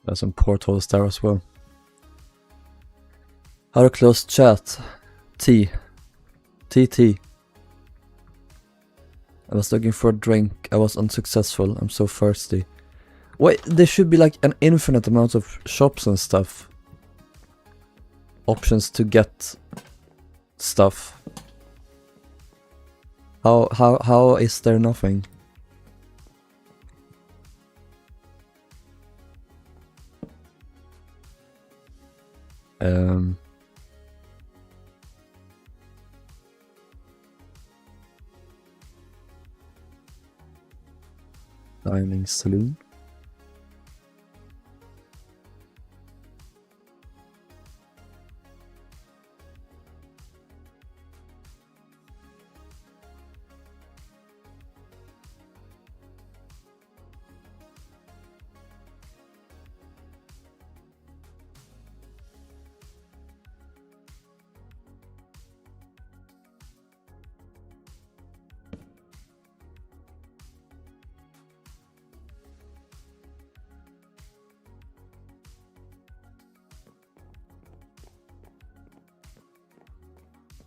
There's some portholes there as well. How to close chat? TT. I was looking for a drink. I was unsuccessful. I'm so thirsty. Wait, there should be like an infinite amount of shops and stuff. Options to get stuff. How is there nothing? Dining saloon.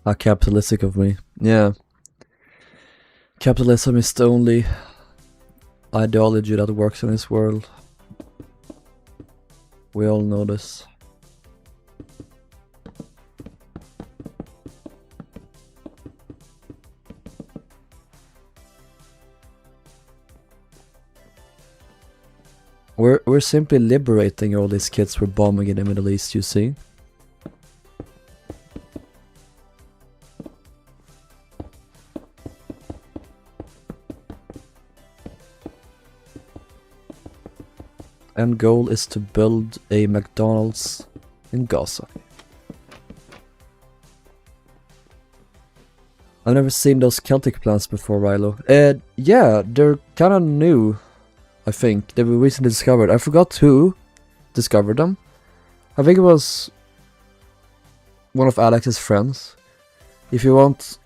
How capitalistic of me. Yeah. Capitalism is the only ideology that works in this world. We all know this. We're simply liberating all these kids we're bombing in the Middle East, you see? End goal is to build a McDonald's in Gaza. I've never seen those Celtic plants before, Rilhon. Yeah, they're kinda new, I think. They were recently discovered. I forgot who discovered them. I think it was one of Alex's friends. If you want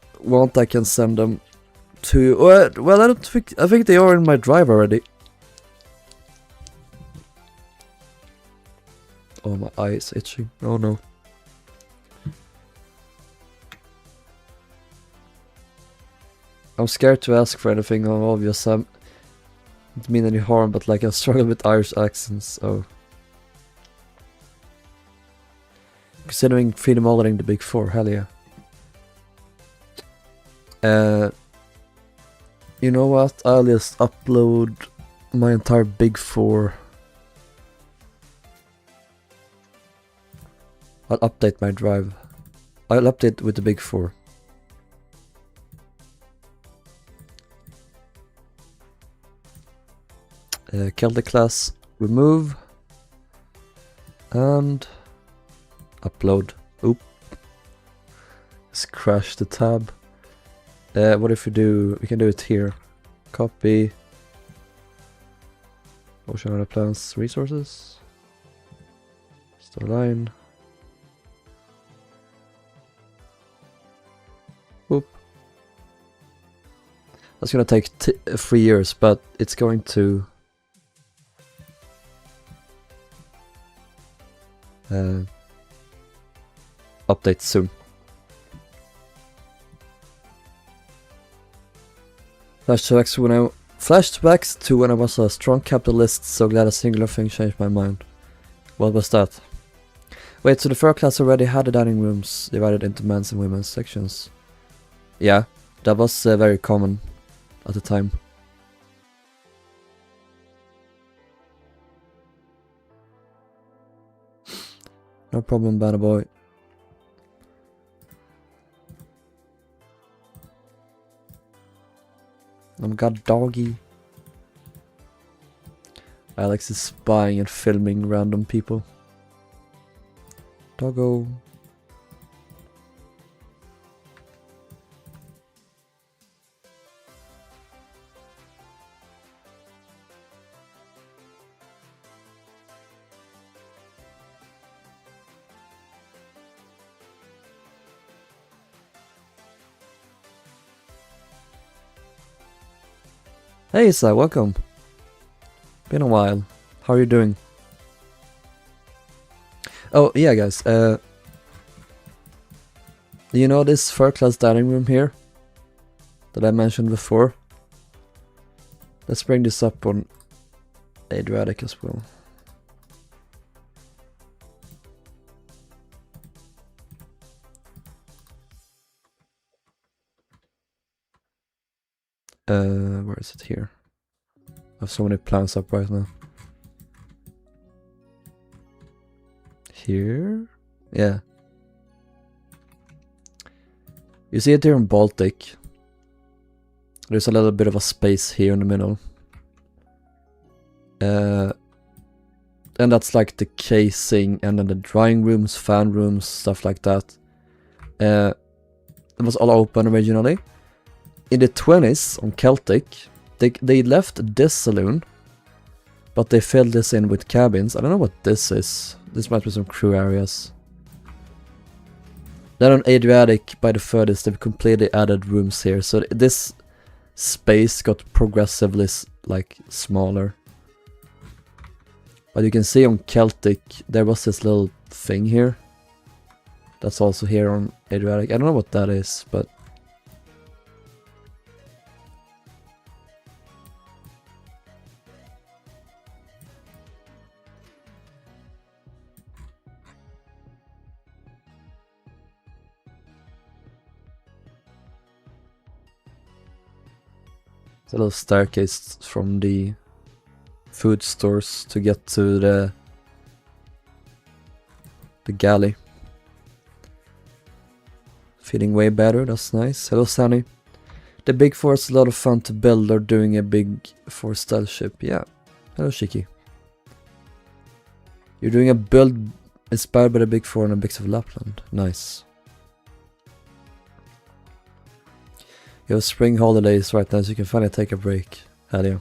I can send them to you. Well, I think they are in my drive already. Oh, my eye is itching. Oh no. I'm scared to ask for anything obvious. I don't mean any harm, but like I struggle with Irish accents, so... Considering freedom auditing the Big Four, hell yeah. You know what? I'll just upload my entire Big Four. I'll update my drive. I'll update with the Big Four. Celtic class, remove. And upload. Oop. Just crash the tab. What if we can do it here. Copy. Ocean plans, resources. Start line. Oop. That's gonna take 3 years, but it's going to update soon. Flashbacks to when I was a strong capitalist, so glad a singular thing changed my mind. What was that? Wait, so the third class already had the dining rooms divided into men's and women's sections? Yeah, that was very common at the time. No problem, banner boy. I'm got doggy. Alex is spying and filming random people. Doggo. Hey Isa, welcome. Been a while. How are you doing? Oh yeah guys, do you know this third class dining room here? That I mentioned before? Let's bring this up on Adriatic as well. Where is it here? I have so many plans up right now. Here? Yeah. You see it here in Baltic. There's a little bit of a space here in the middle. And that's like the casing, and then the drying rooms, fan rooms, stuff like that. It was all open originally. In the 20s on Celtic, they left this saloon, but they filled this in with cabins. I don't know what this is. This might be some crew areas. Then on Adriatic, by the furthest, they've completely added rooms here. So this space got progressively like smaller. But you can see on Celtic, there was this little thing here. That's also here on Adriatic. I don't know what that is, but... It's a little staircase from the food stores to get to the galley. Feeling way better, that's nice. Hello Sunny. The Big Four is a lot of fun to build. They're doing a Big Four style ship, yeah. Hello Shiki. You're doing a build inspired by the Big Four and the Bigs of Lapland. Nice. You have spring holidays right now, so you can finally take a break. Hell yeah.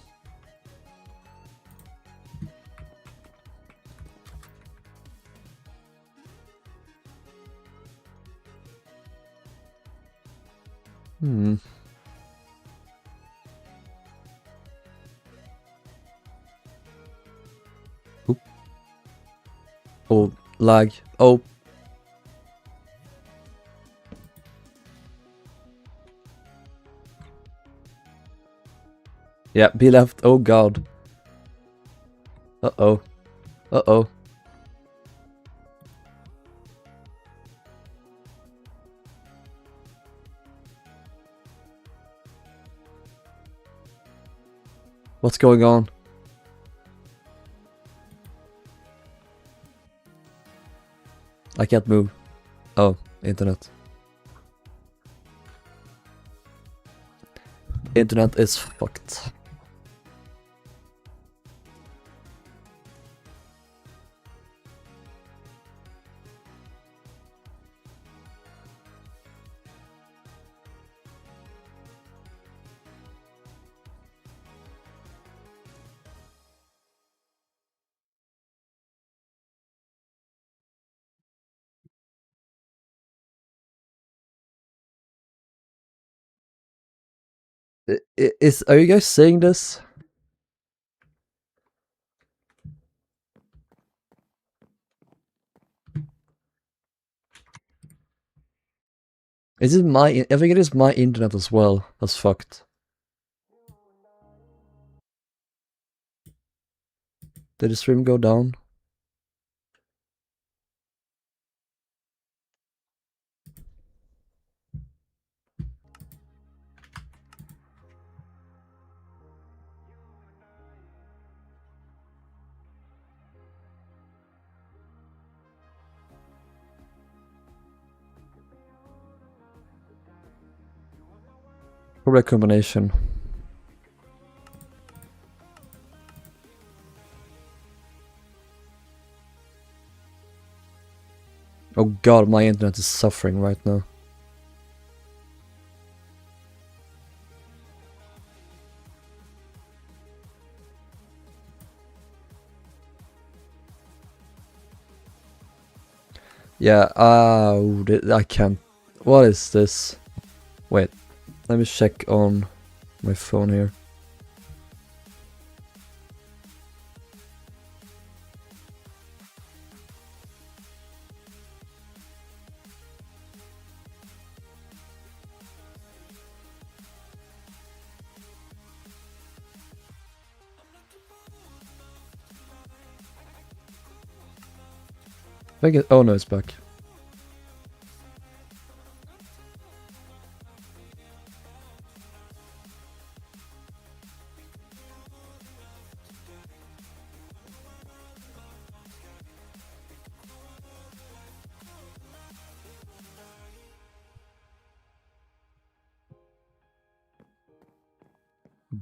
Oop. Oh, lag. Oh. Yeah, be left. Oh god. Uh-oh. Uh-oh. What's going on? I can't move. Oh, internet. Internet is fucked. Are you guys saying this? Is it my... I think it is my internet as well. That's fucked. Did the stream go down? Probably a combination. Oh god, my internet is suffering right now. Yeah, I can't. What is this? Wait, let me check on my phone here. Oh no, it's back.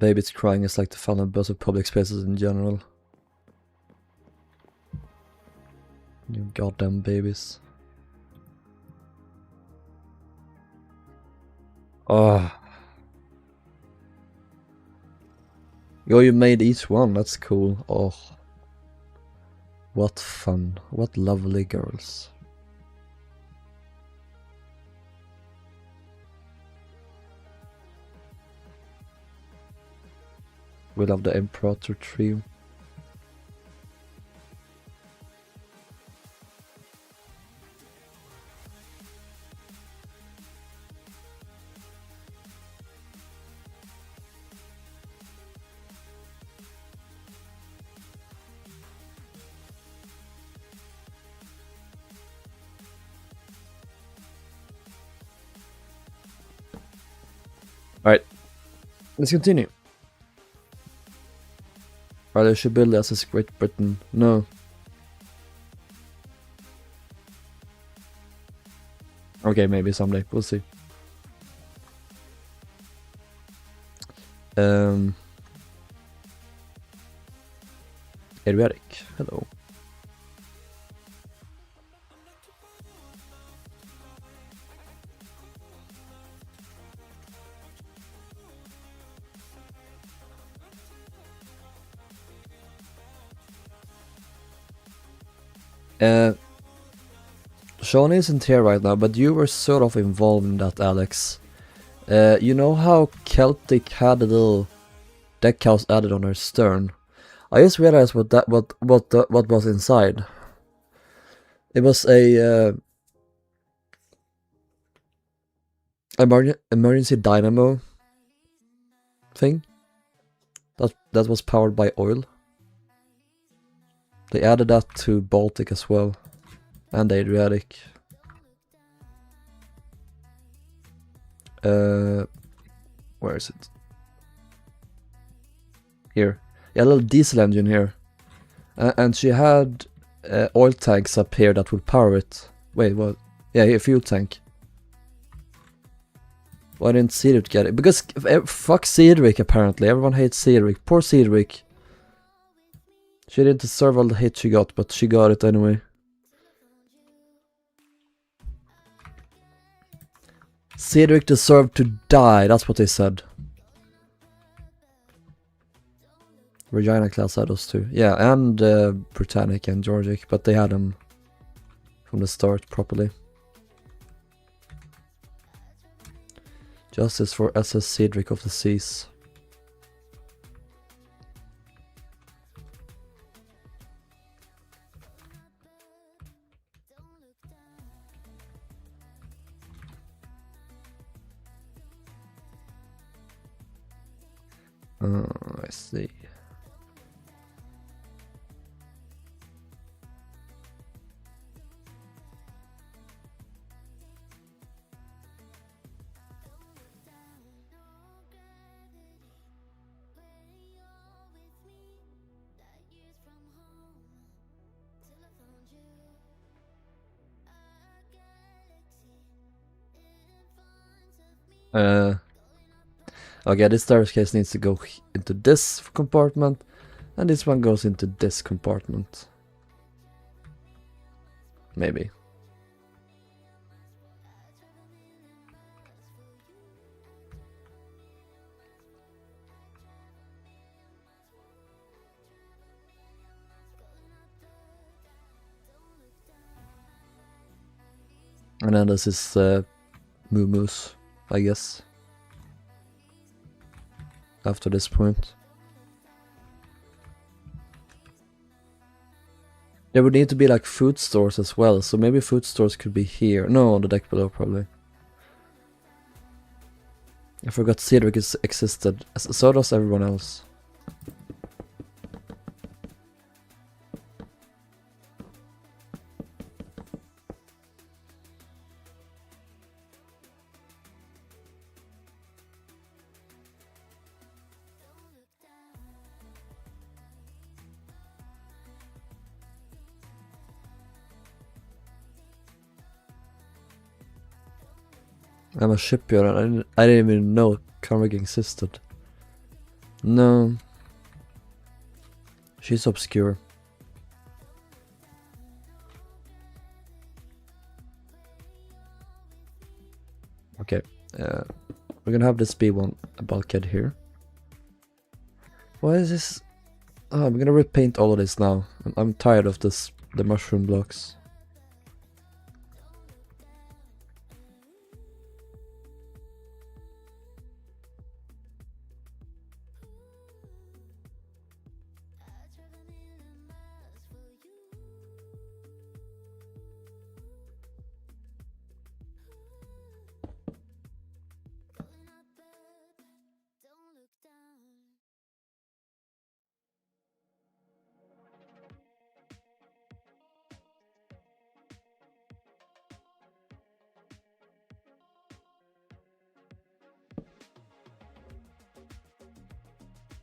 Babies crying is like the final boss of public spaces in general. You goddamn babies. Oh. Yo, you made each one, that's cool. Oh. What fun. What lovely girls. We love the Imperator trio. Alright, let's continue. Right, I should build as is Great Britain. No. Okay, maybe someday. We'll see. Adriatic. Hello. Sean isn't here right now, but you were sort of involved in that, Alex. You know how Celtic had a little deckhouse added on her stern? I just realized what was inside. It was a emergency dynamo thing that was powered by oil. They added that to Baltic as well, and Adriatic. Where is it? Here. Yeah, a little diesel engine here. And she had oil tanks up here that would power it. Wait, what? Yeah, here, fuel tank. Why didn't Cedric get it? Because fuck Cedric, apparently. Everyone hates Cedric. Poor Cedric. She didn't deserve all the hate she got, but she got it anyway. Cedric deserved to die, that's what they said. Regina class had those too. Yeah, and Britannic and Georgic, but they had them from the start properly. Justice for SS Cedric of the Seas. I see. Okay, this staircase needs to go into this compartment, and this one goes into this compartment. Maybe. And then this is Moo-Moos, I guess. After this point. There would need to be like food stores as well, so maybe food stores could be here. No, on the deck below probably. I forgot Cedric existed, so does everyone else. I'm a shipyard and I didn't even know Camri existed. No. She's obscure. Okay, we're gonna have this be one bulkhead here. Why is this? Oh, I'm gonna repaint all of this now. I'm tired of this, the mushroom blocks.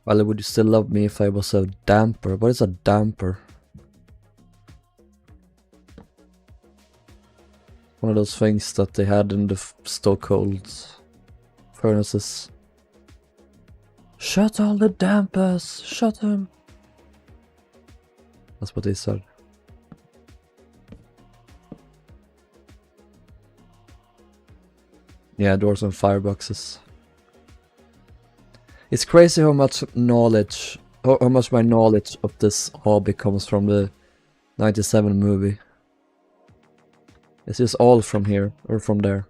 Well, would you still love me if I was a damper? What is a damper? One of those things that they had in the stokehold furnaces. Shut all the dampers! Shut them! That's what they said. Yeah, doors and fireboxes. It's crazy how much knowledge, how much my knowledge of this hobby comes from the 97 movie. It's just all from here, or from there.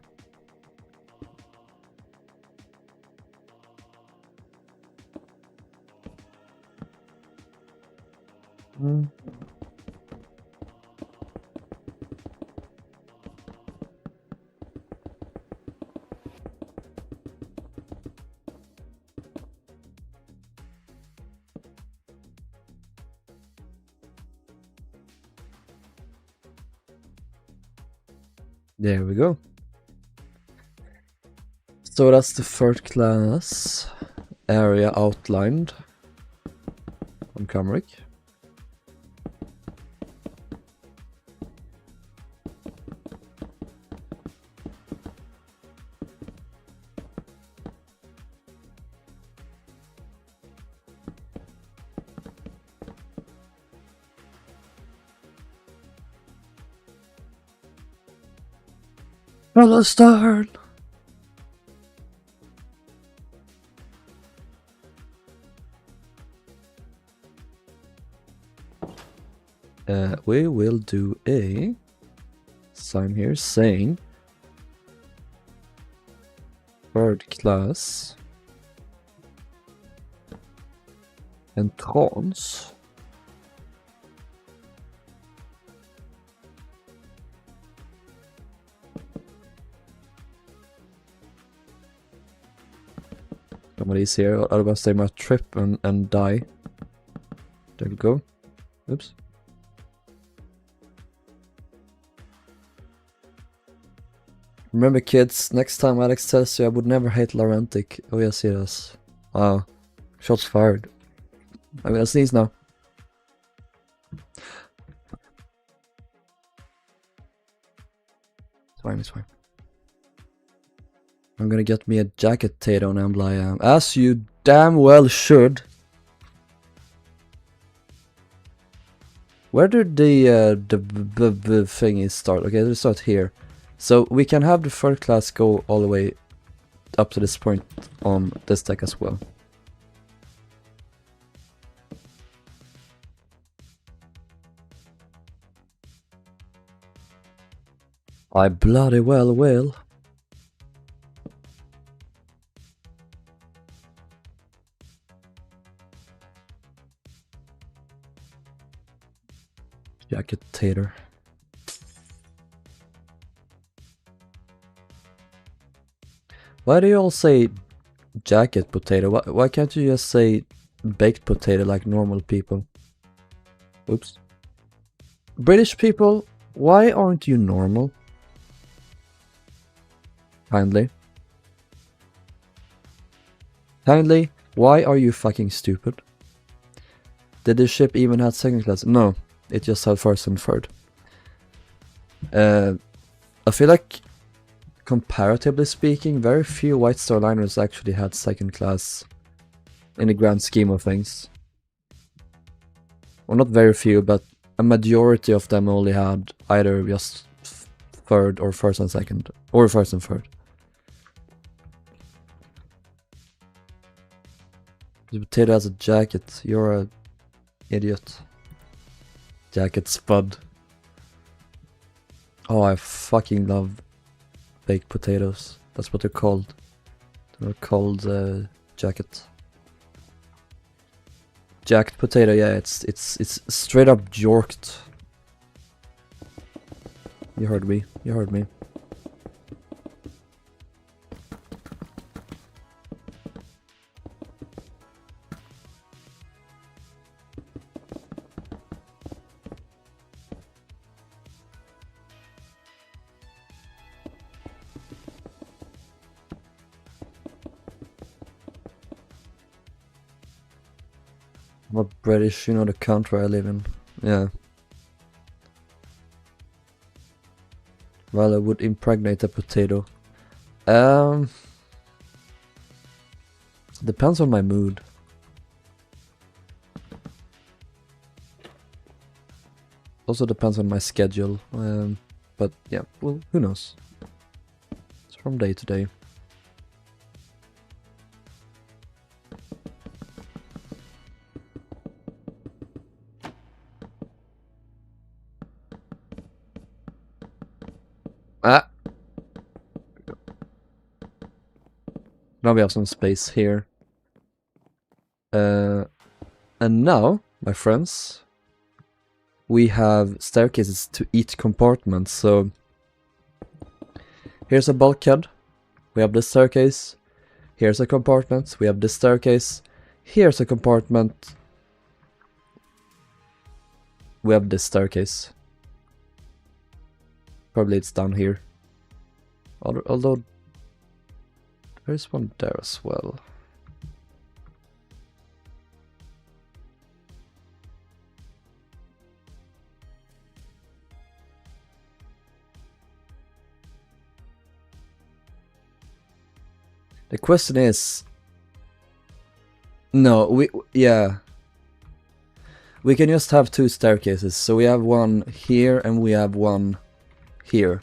There we go. So that's the third class area outlined on Cymric. Follow start. We will do a sign here saying third class entrance. Somebody's here, otherwise they might trip and die. There we go. Oops. Remember kids, next time Alex tells you I would never hate Laurentic. Oh yes, he does. Wow. Shots fired. I'm gonna sneeze now. It's fine, it's fine. I'm gonna get me a jacket tato on Embla, as you damn well should. Where did the thingy start? Okay, let's start here. So we can have the third class go all the way up to this point on this deck as well. I bloody well will. Jacket tater. Why do you all say jacket potato? Why can't you just say baked potato like normal people? Oops. British people, why aren't you normal? Kindly. Kindly, why are you fucking stupid? Did the ship even have second class? No, it just had first and third. I feel like, comparatively speaking, very few White Star liners actually had second class in the grand scheme of things. Well, not very few, but a majority of them only had either just third or first and second, or first and third. The potato has a jacket. You're a idiot. Jacket spud. Oh, I fucking love baked potatoes. That's what they're called. They're called jacket. Jacked potato, yeah, it's straight up jorked. You heard me. You heard me. I'm a British, you know the country I live in. Yeah. Well, I would impregnate a potato. Depends on my mood. Also depends on my schedule. But yeah, well, who knows? It's from day to day. Ah! Now we have some space here. And now, my friends, we have staircases to each compartment. So here's a bulkhead. We have this staircase. Here's a compartment. We have this staircase. Here's a compartment. We have this staircase. Probably it's down here. Although there's one there as well. The question is, no, yeah. We can just have two staircases. So we have one here and we have one here.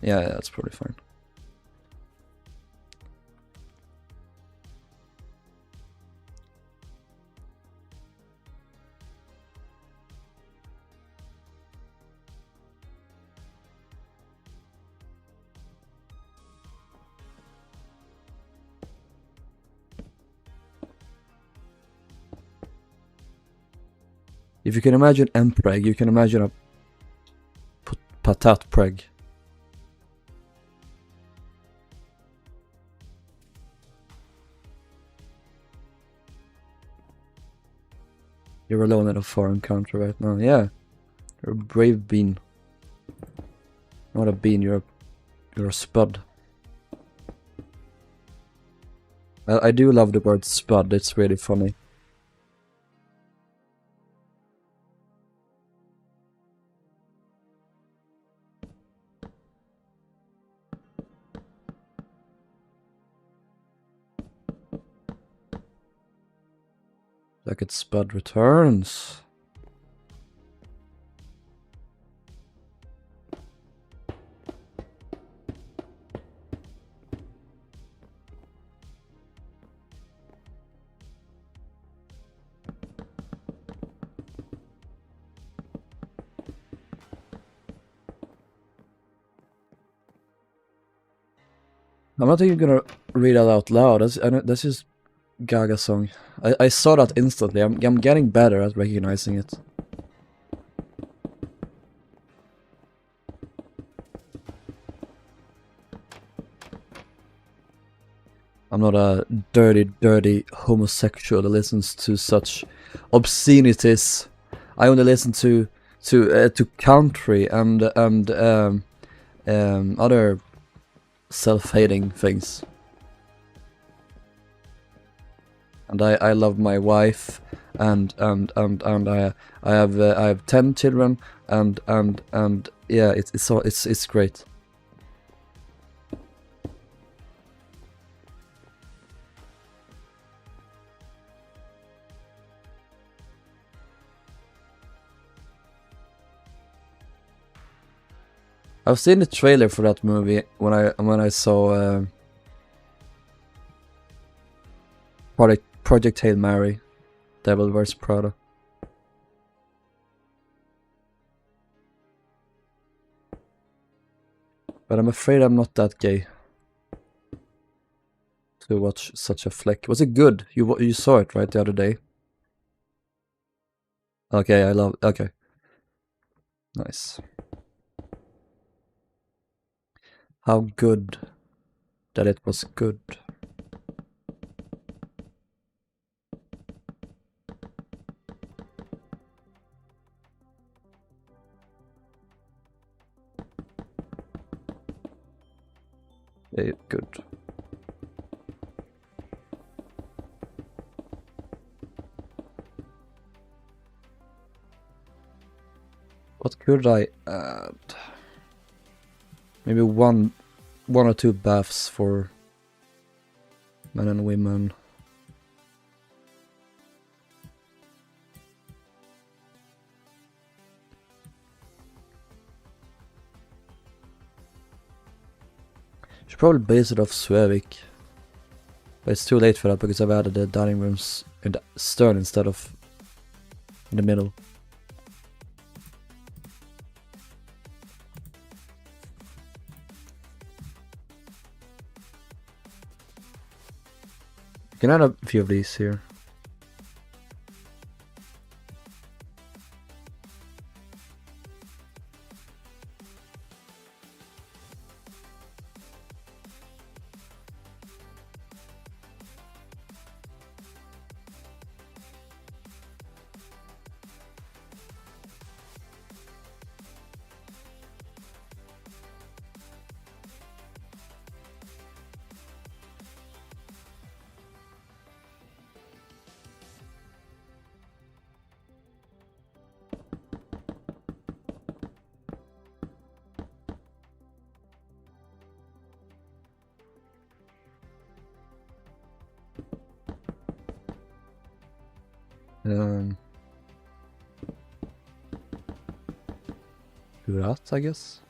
Yeah, that's probably fine. If you can imagine mpreg, you can imagine a patat preg. You're alone in a foreign country right now. Yeah, you're a brave bean. Not a bean. You're a spud. I do love the word spud. It's really funny. Like it's spud returns. I'm not even gonna read that out loud. That's just Gaga song. I saw that instantly. I'm getting better at recognizing it. I'm not a dirty homosexual that listens to such obscenities. I only listen to country and other self-hating things. And I love my wife, and I have 10 children, and yeah, it's great. I've seen the trailer for that movie when I saw Project Hail Mary, Devil vs. Prada. But I'm afraid I'm not that gay to watch such a flick. Was it good? You saw it, right, the other day? Okay, okay. Nice. How good that it was good. Yeah, good. What could I add? Maybe one or two baths for men and women. Should probably base it off Cymric. But it's too late for that because I've added the dining rooms in the stern instead of in the middle. You can add a few of these here. Do that, I guess.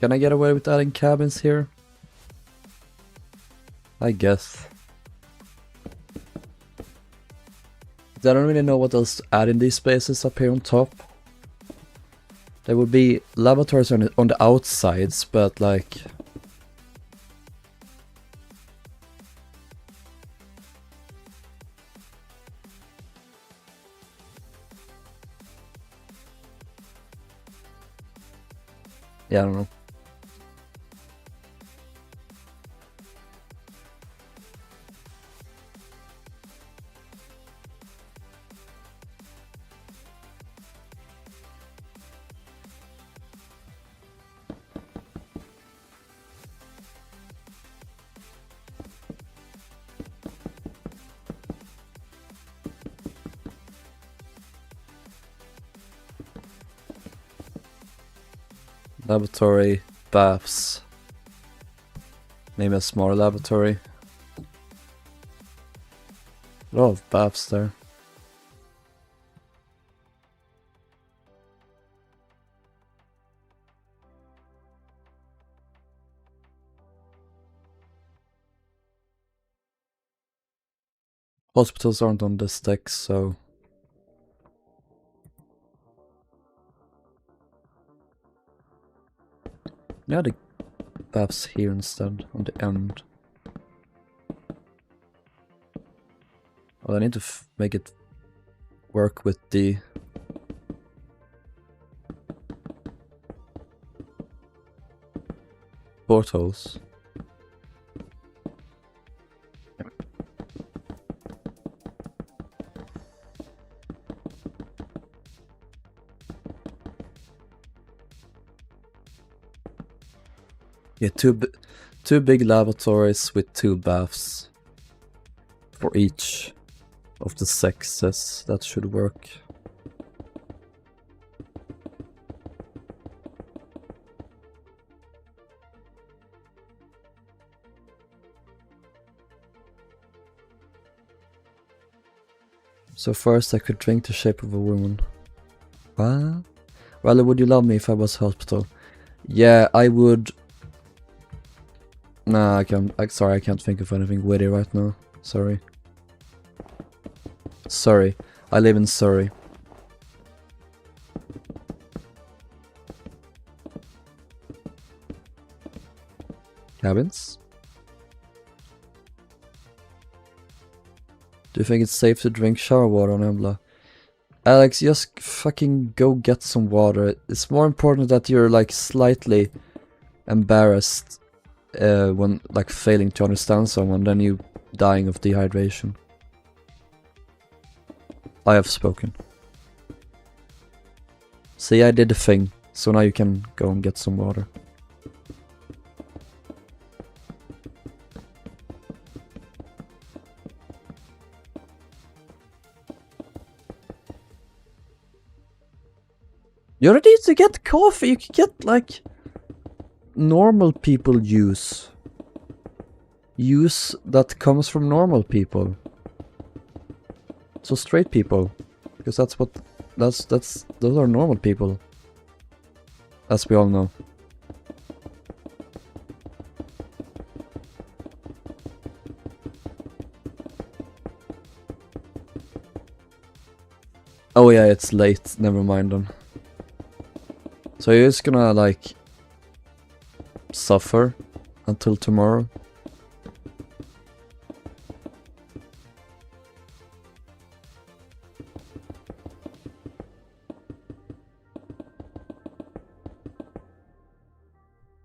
Can I get away with adding cabins here? I guess. I don't really know what else to add in these spaces up here on top. There would be lavatories on the outsides, but like... yeah, I don't know. Lavatory, baths. Maybe a smaller lavatory. A lot of baths there. Hospitals aren't on this deck, so... yeah, the baths here instead, on the end. Well, I need to make it work with the... portholes. Yeah, two big lavatories with 2 baths for each of the sexes. That should work. So first I could drink the shape of a woman. What? Well, would you love me if I was hospital? Yeah, I would. Nah, I can't. Sorry, I can't think of anything witty right now. Sorry. Sorry. I live in Surrey. Cabins? Do you think it's safe to drink shower water on Embla? Alex, just fucking go get some water. It's more important that you're like slightly embarrassed when like failing to understand someone than you dying of dehydration. I have spoken. See, I did the thing, so now you can go and get some water. You don't need to get coffee, you can get like normal people use. Use that comes from normal people. So straight people. Because that's what those are normal people. As we all know. Oh yeah, it's late, never mind then. So you're just gonna like suffer until tomorrow?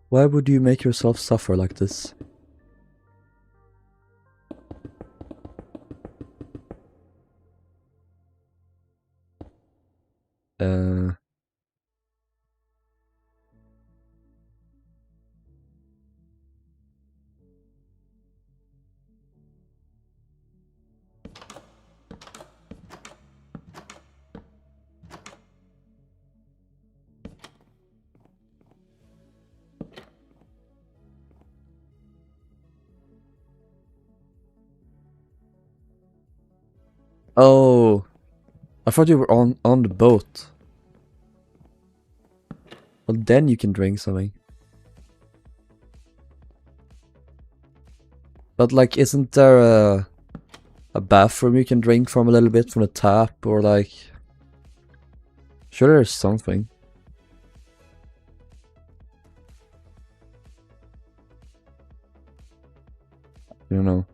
Why would you make yourself suffer like this? Oh, I thought you were on the boat. Well, then you can drink something. But like, isn't there a bathroom you can drink from a little bit from the tap, or like? Sure, there's something. You know.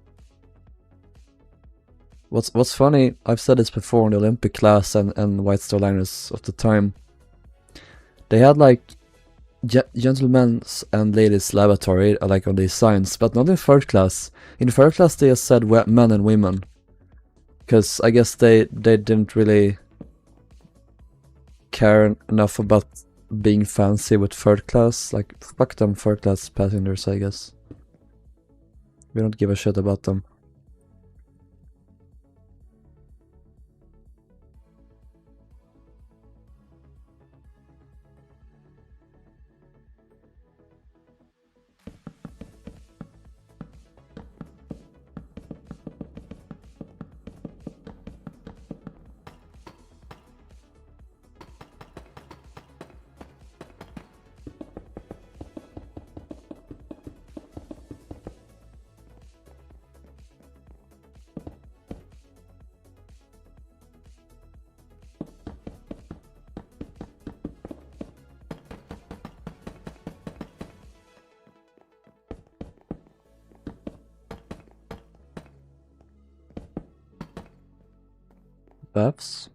What's funny? I've said this before in the Olympic class and White Star Liners of the time. They had like gentlemen's and ladies lavatory like on the signs, but not in third class. In third class they just said men and women, because I guess they didn't really care enough about being fancy with third class. Like, fuck them third class passengers, I guess. We don't give a shit about them. Baths?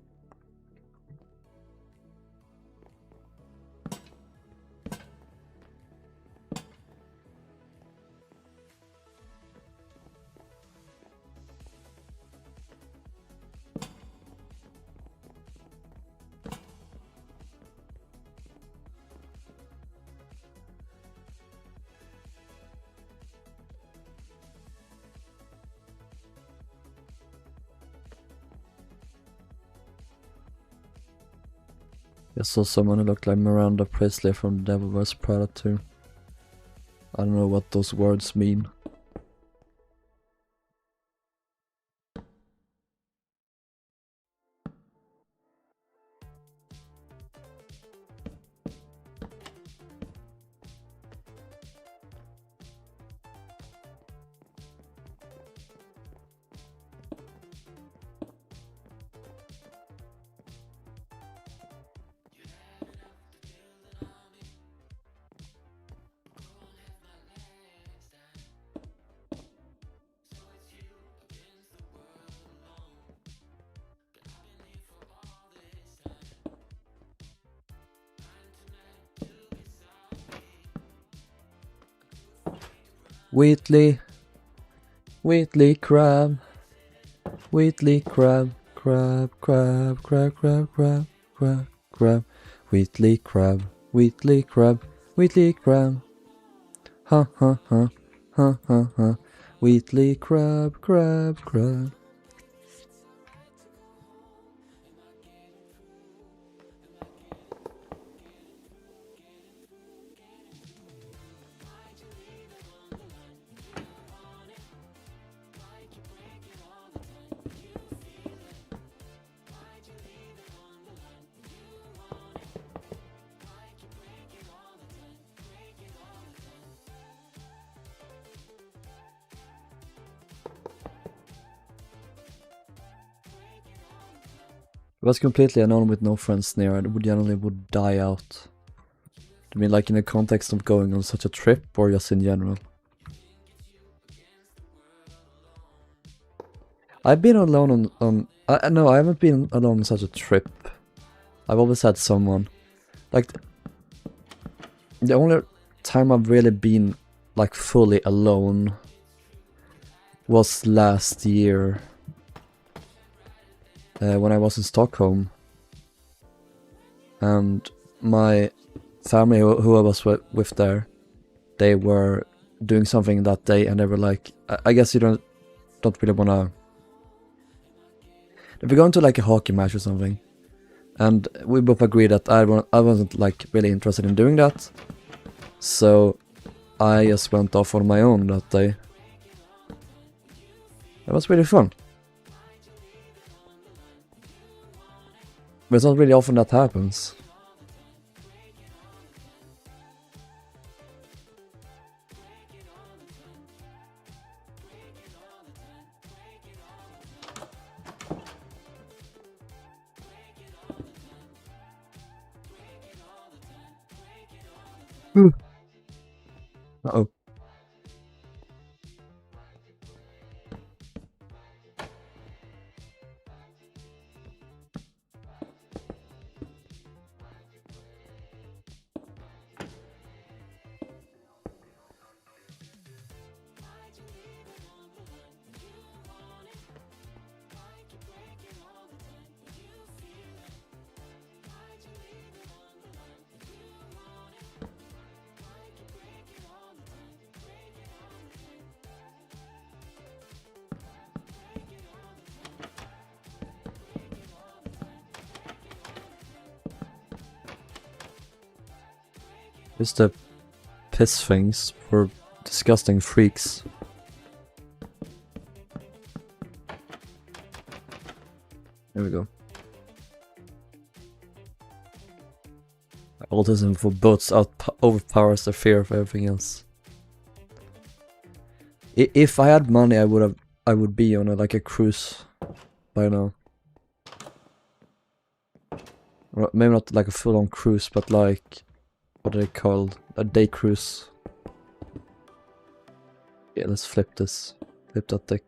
I saw someone who looked like Miranda Priestley from The Devil Wears Prada too. I don't know what those words mean. Wheatley. Wheatley crab. Wheatley crab. Crab, crab, crab, crab, crab, crab, crab. Wheatley crab. Wheatley crab. Wheatley crab. Ha ha ha. Ha ha ha. Wheatley crab, crab, crab. If I was completely alone with no friends near, I would generally die out. I mean, like in the context of going on such a trip, or just in general? I've been alone no, I haven't been alone on such a trip. I've always had someone. Like, the only time I've really been, like, fully alone was last year. When I was in Stockholm. And my family, who I was with there, they were doing something that day, and they were like, I guess you don't really wanna... If we're going to like a hockey match or something, and we both agreed that I wasn't like really interested in doing that, so I just went off on my own that day. It was really fun. But it's not really often that happens. Uh-oh. It's the piss things for disgusting freaks. There we go. Autism for boats overpowers the fear of everything else. If I had money, I would be on like a cruise by now. Or maybe not like a full-on cruise, but like, what are they called? A day cruise. Yeah, let's flip this. Flip that deck.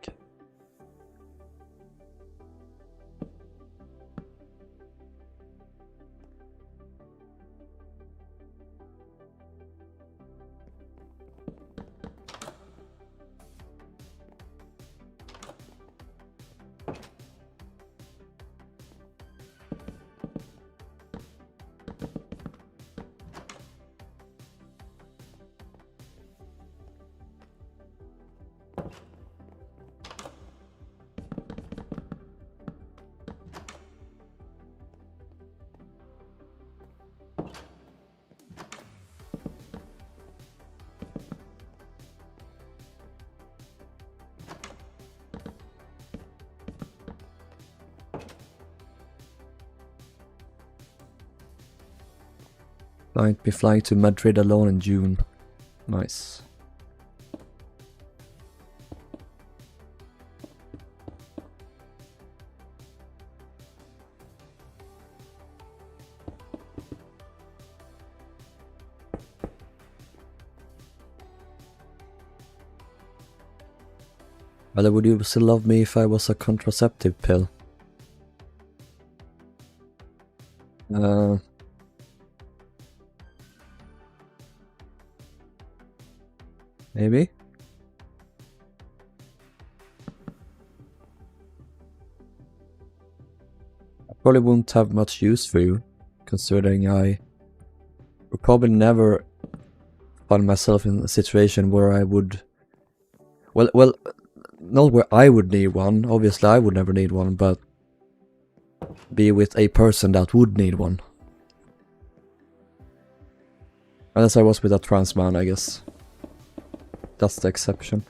Might be flying to Madrid alone in June. Nice. Well, would you still love me if I was a contraceptive pill? Maybe? Probably won't have much use for you, considering I would probably never find myself in a situation where I would... Well, not where I would need one, obviously I would never need one, but be with a person that would need one. Unless I was with a trans man, I guess. That's the exception.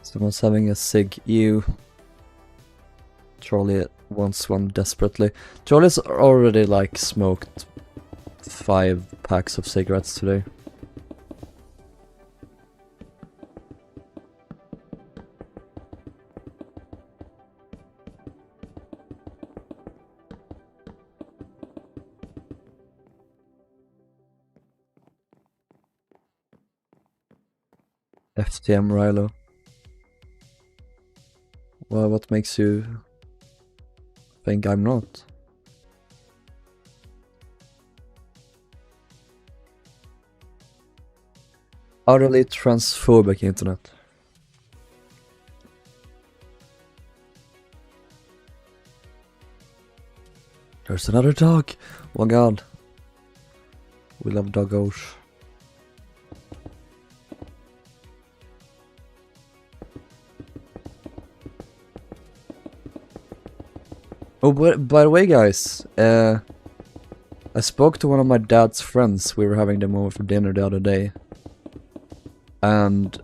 Someone's having a cig. You. Charlie wants one desperately. Charlie's already like smoked 5 packs of cigarettes today. FTM Rilhon. Well, what makes you think I'm not? Utterly transphobic internet. There's another dog! Oh my god. We love doggos. Oh, by the way, guys, I spoke to one of my dad's friends. We were having them over for dinner the other day, and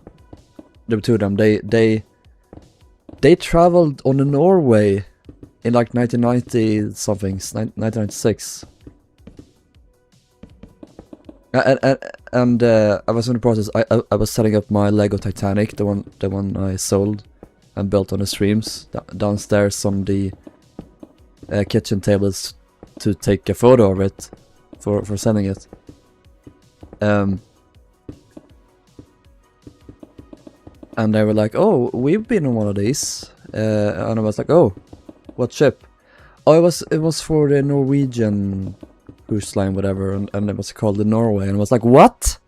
the two of them, they traveled on to Norway in like 1990 something, 1996. And I was in the process. I was setting up my Lego Titanic, the one I sold and built on the streams downstairs on the kitchen tables to take a photo of it for sending it. And they were like, "Oh, we've been on one of these," and I was like, "Oh, what ship?" Oh, it was for the Norwegian cruise line, whatever, and it was called the Norway, and I was like, "What?"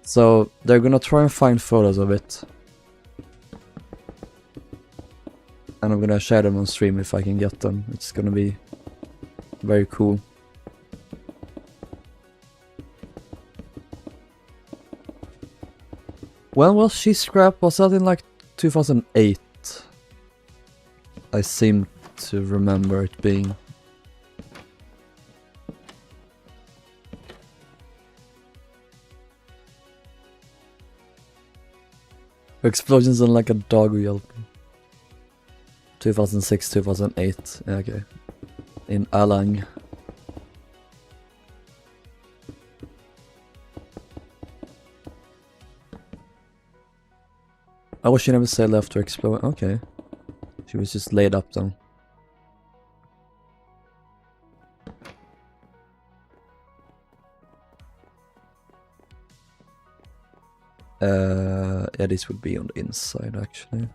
So they're gonna try and find photos of it. And I'm gonna share them on stream if I can get them. It's gonna be very cool. When was she scrapped? Was that in like 2008? I seem to remember it being. Explosions and like a dog yelp. 2006, 2008, okay. In Alang. Oh, she never sailed after explode. Okay. She was just laid up then. Yeah, this would be on the inside actually.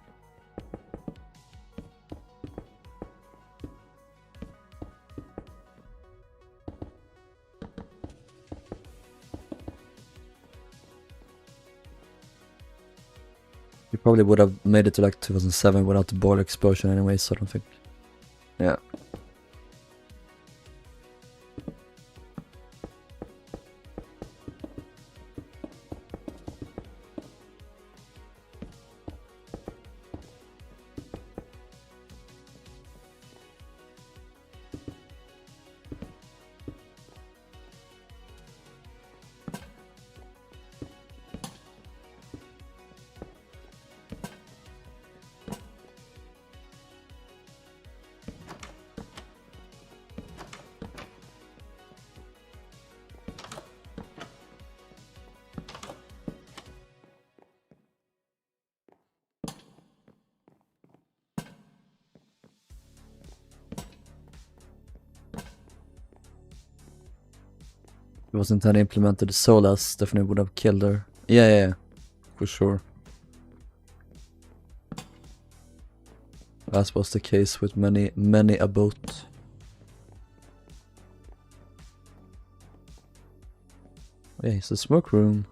You probably would have made it to like 2007 without the boiler explosion anyway, so I don't think. Yeah. wasn't then implemented, Solas definitely would have killed her. Yeah, for sure. As was the case with many a boat. Yeah, it's a smoke room.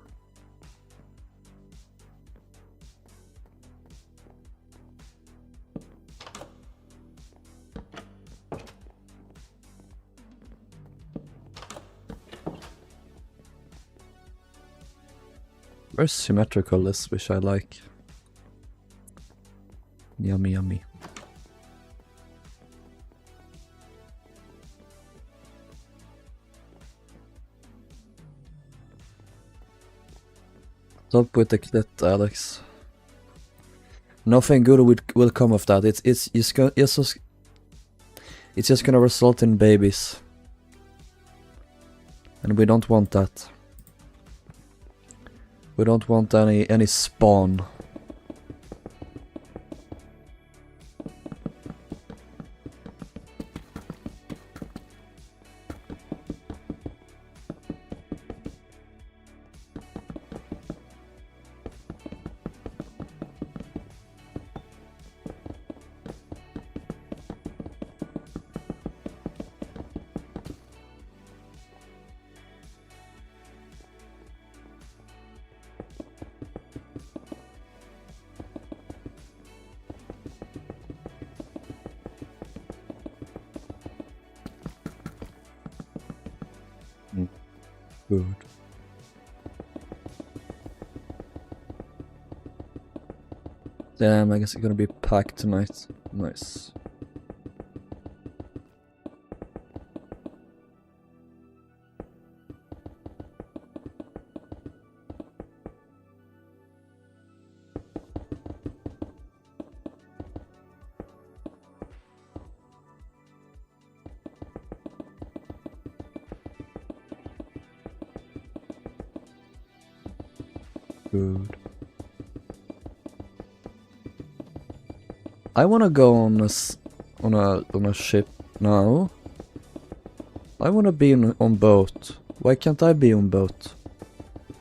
Very symmetrical, this, which I like. Yummy, yummy. Stop with the clit, Alex. Nothing good will come of that. It's just gonna result in babies, and we don't want that. We don't want any spawn. Good. Damn, I guess it's gonna be packed tonight. Nice. Good. I wanna go on a ship now. I wanna be on boat. Why can't I be on boat?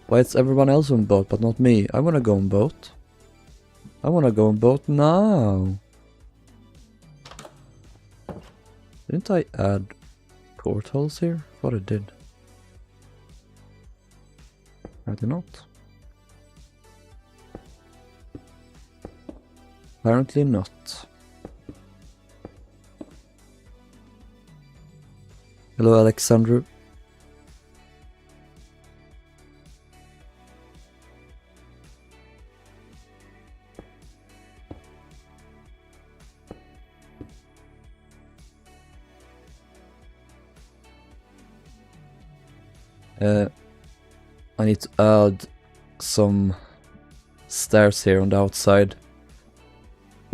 Why is everyone else on boat but not me? I wanna go on boat. I wanna go on boat now. Didn't I add portals here? Thought I did. Apparently not. Apparently not. Hello, Alexandru. I need to add some stairs here on the outside.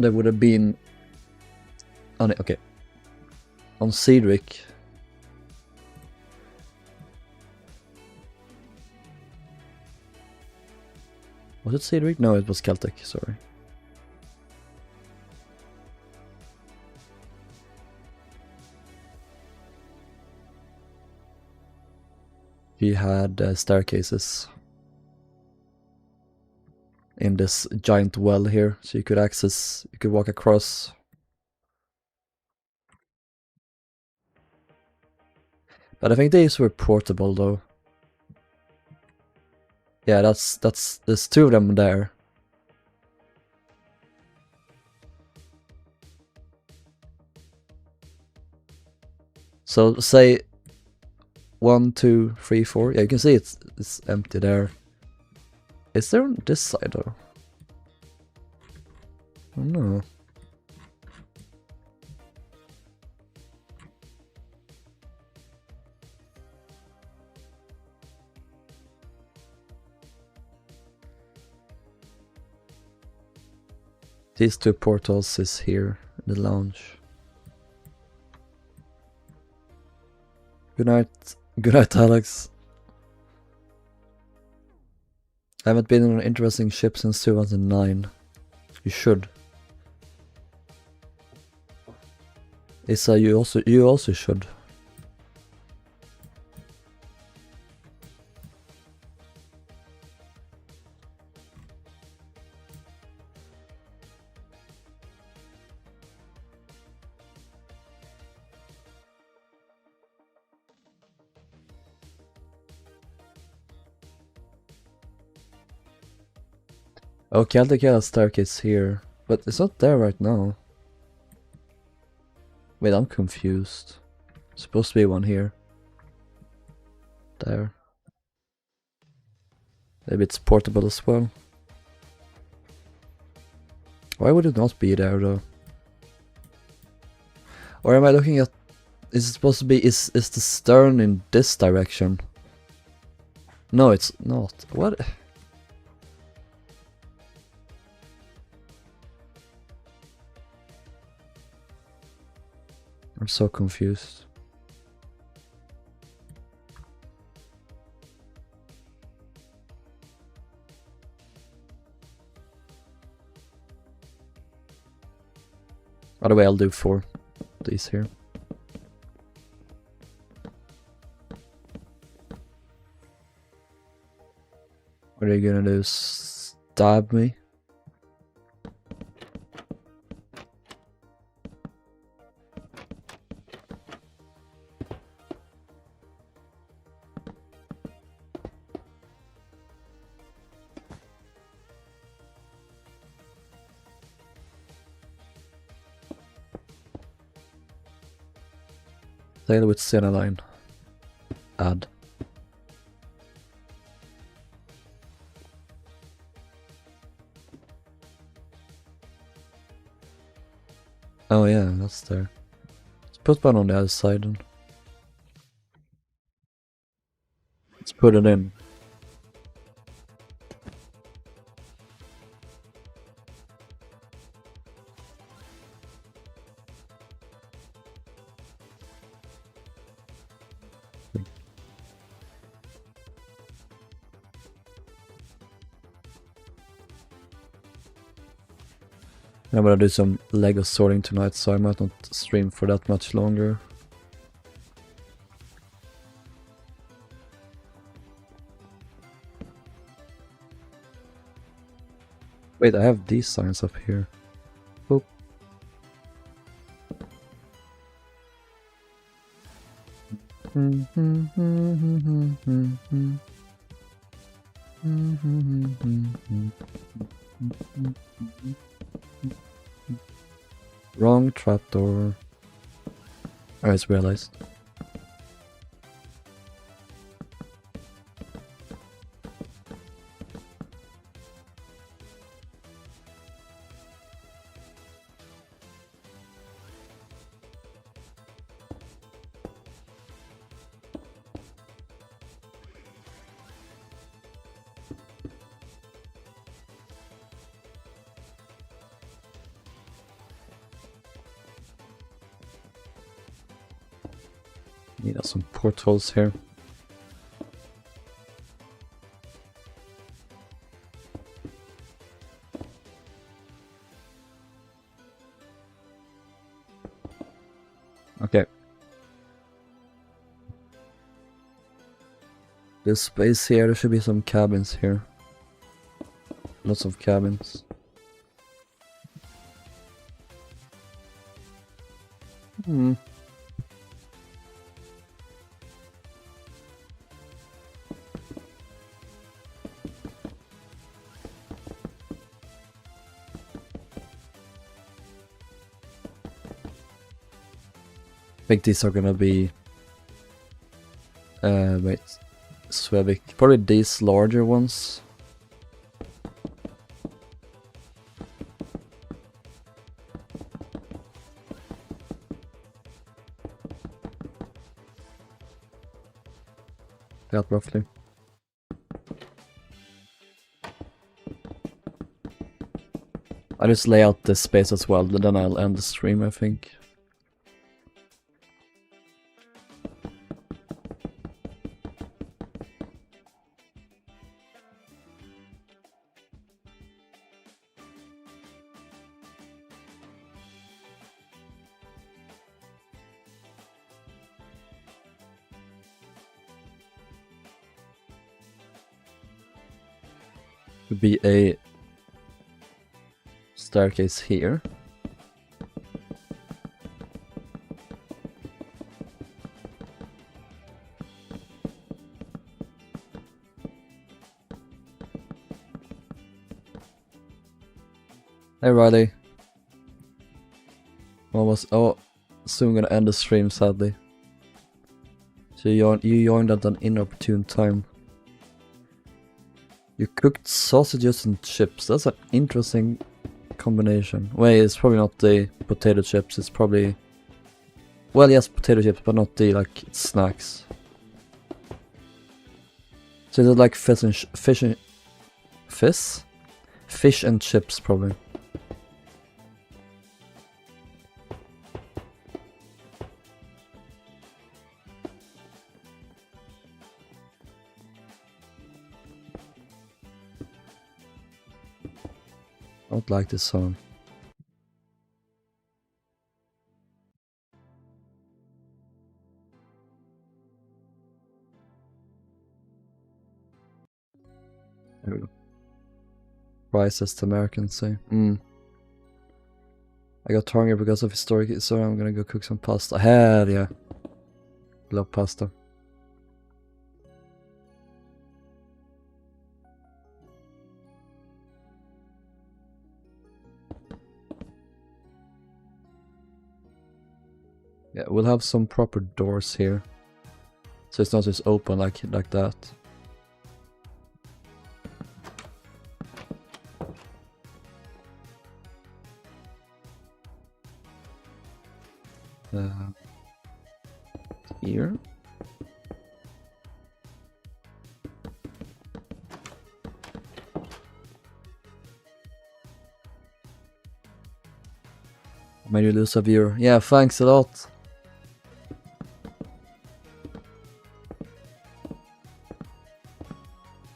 There would have been on okay. On Cymric. Was it Cymric? No, it was Celtic, sorry. He had staircases in this giant well here, so you could walk across. But I think these were portable though. Yeah, there's two of them there. So say 1, 2, 3, 4. Yeah, you can see it's empty there. Is there on this side though? Oh no. These two portals is here in the lounge. Good night, Alex. I haven't been on an interesting ship since 2009. You should. Issa, you also should. Oh, Celtic had a staircase here, but it's not there right now. Wait, I'm confused. Supposed to be one here. There. Maybe it's portable as well. Why would it not be there though? Or am I looking at... Is it supposed to be... Is the stern in this direction? No, it's not. What? I'm so confused. By the way, I'll do 4 these here. What are you gonna do? Stab me? Sail with Cineline. Add. Oh yeah, that's there. Let's put one on the other side then. Let's put it in. I'm gonna do some Lego sorting tonight, so I might not stream for that much longer. Wait, I have these signs up here. Boop. Wrong trapdoor. I just realized. Need some portholes here. Okay. There's space here, there should be some cabins here. Lots of cabins. I think these are gonna be wait, Svevik. Probably these larger ones. That roughly. I just lay out this space as well, then I'll end the stream, I think. Could be a staircase here. Hey Riley. Soon gonna end the stream, sadly. So you joined at an inopportune time. You cooked sausages and chips. That's an interesting combination. Wait, it's probably not the potato chips. It's probably... Well, yes, potato chips, but not the, like, snacks. So is it like fish and chips, probably. I don't like this song. There we go. Rice, as the Americans say. I got hungry because of historic, so I'm gonna go cook some pasta. Hell yeah. Love pasta. Yeah, we'll have some proper doors here. So it's not just open like that. Here. Made you lose a viewer. Yeah, thanks a lot.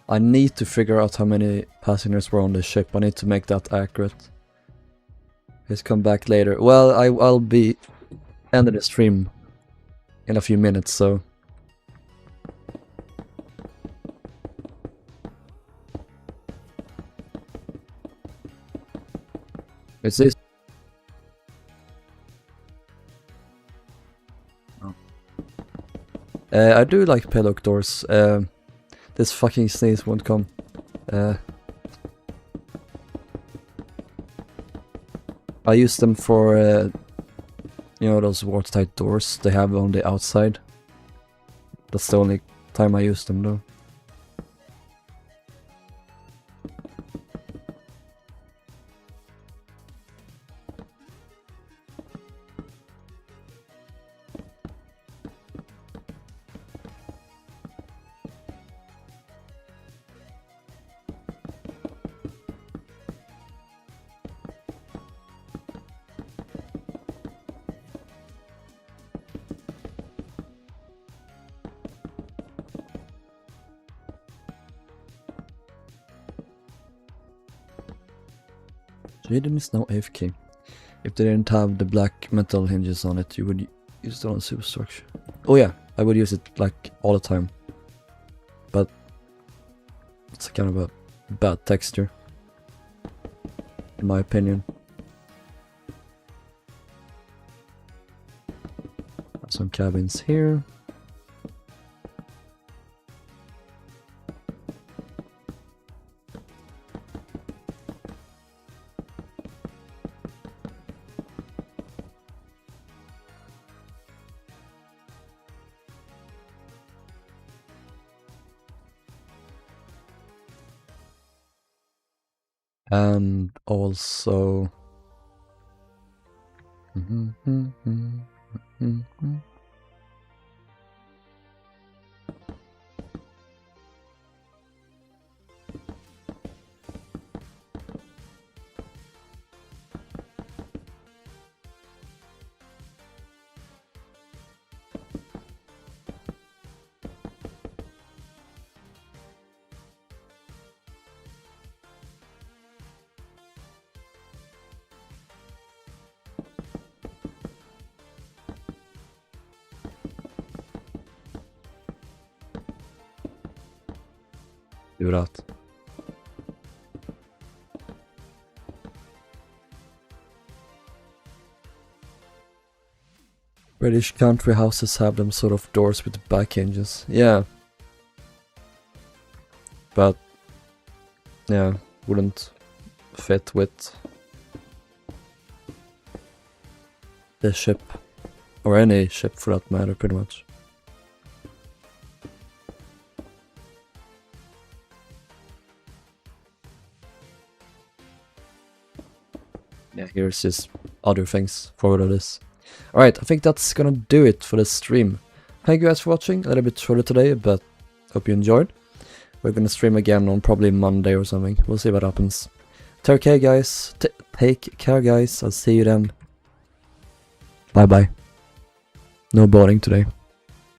I need to figure out how many passengers were on the ship. I need to make that accurate. Let's come back later. Well, I'll be ending the stream in a few minutes, so... It's this. Oh. I do like padlock doors. This fucking sneeze won't come. I use them for, you know, those watertight doors they have on the outside. That's the only time I use them, though. Jaden is now AFK. If they didn't have the black metal hinges on it, you would use it on a superstructure. Oh yeah, I would use it like all the time. But it's kind of a bad texture, in my opinion. Some cabins here. And also... do that. British country houses have them sort of doors with back hinges. Yeah. But yeah, wouldn't fit with the ship. Or any ship for that matter, pretty much. Yeah, here's just other things for all of this. Alright, I think that's gonna do it for this stream. Thank you guys for watching, a little bit shorter today, but hope you enjoyed. We're gonna stream again on probably Monday or something, we'll see what happens. Take care guys, take care guys, I'll see you then. Bye bye. No boarding today.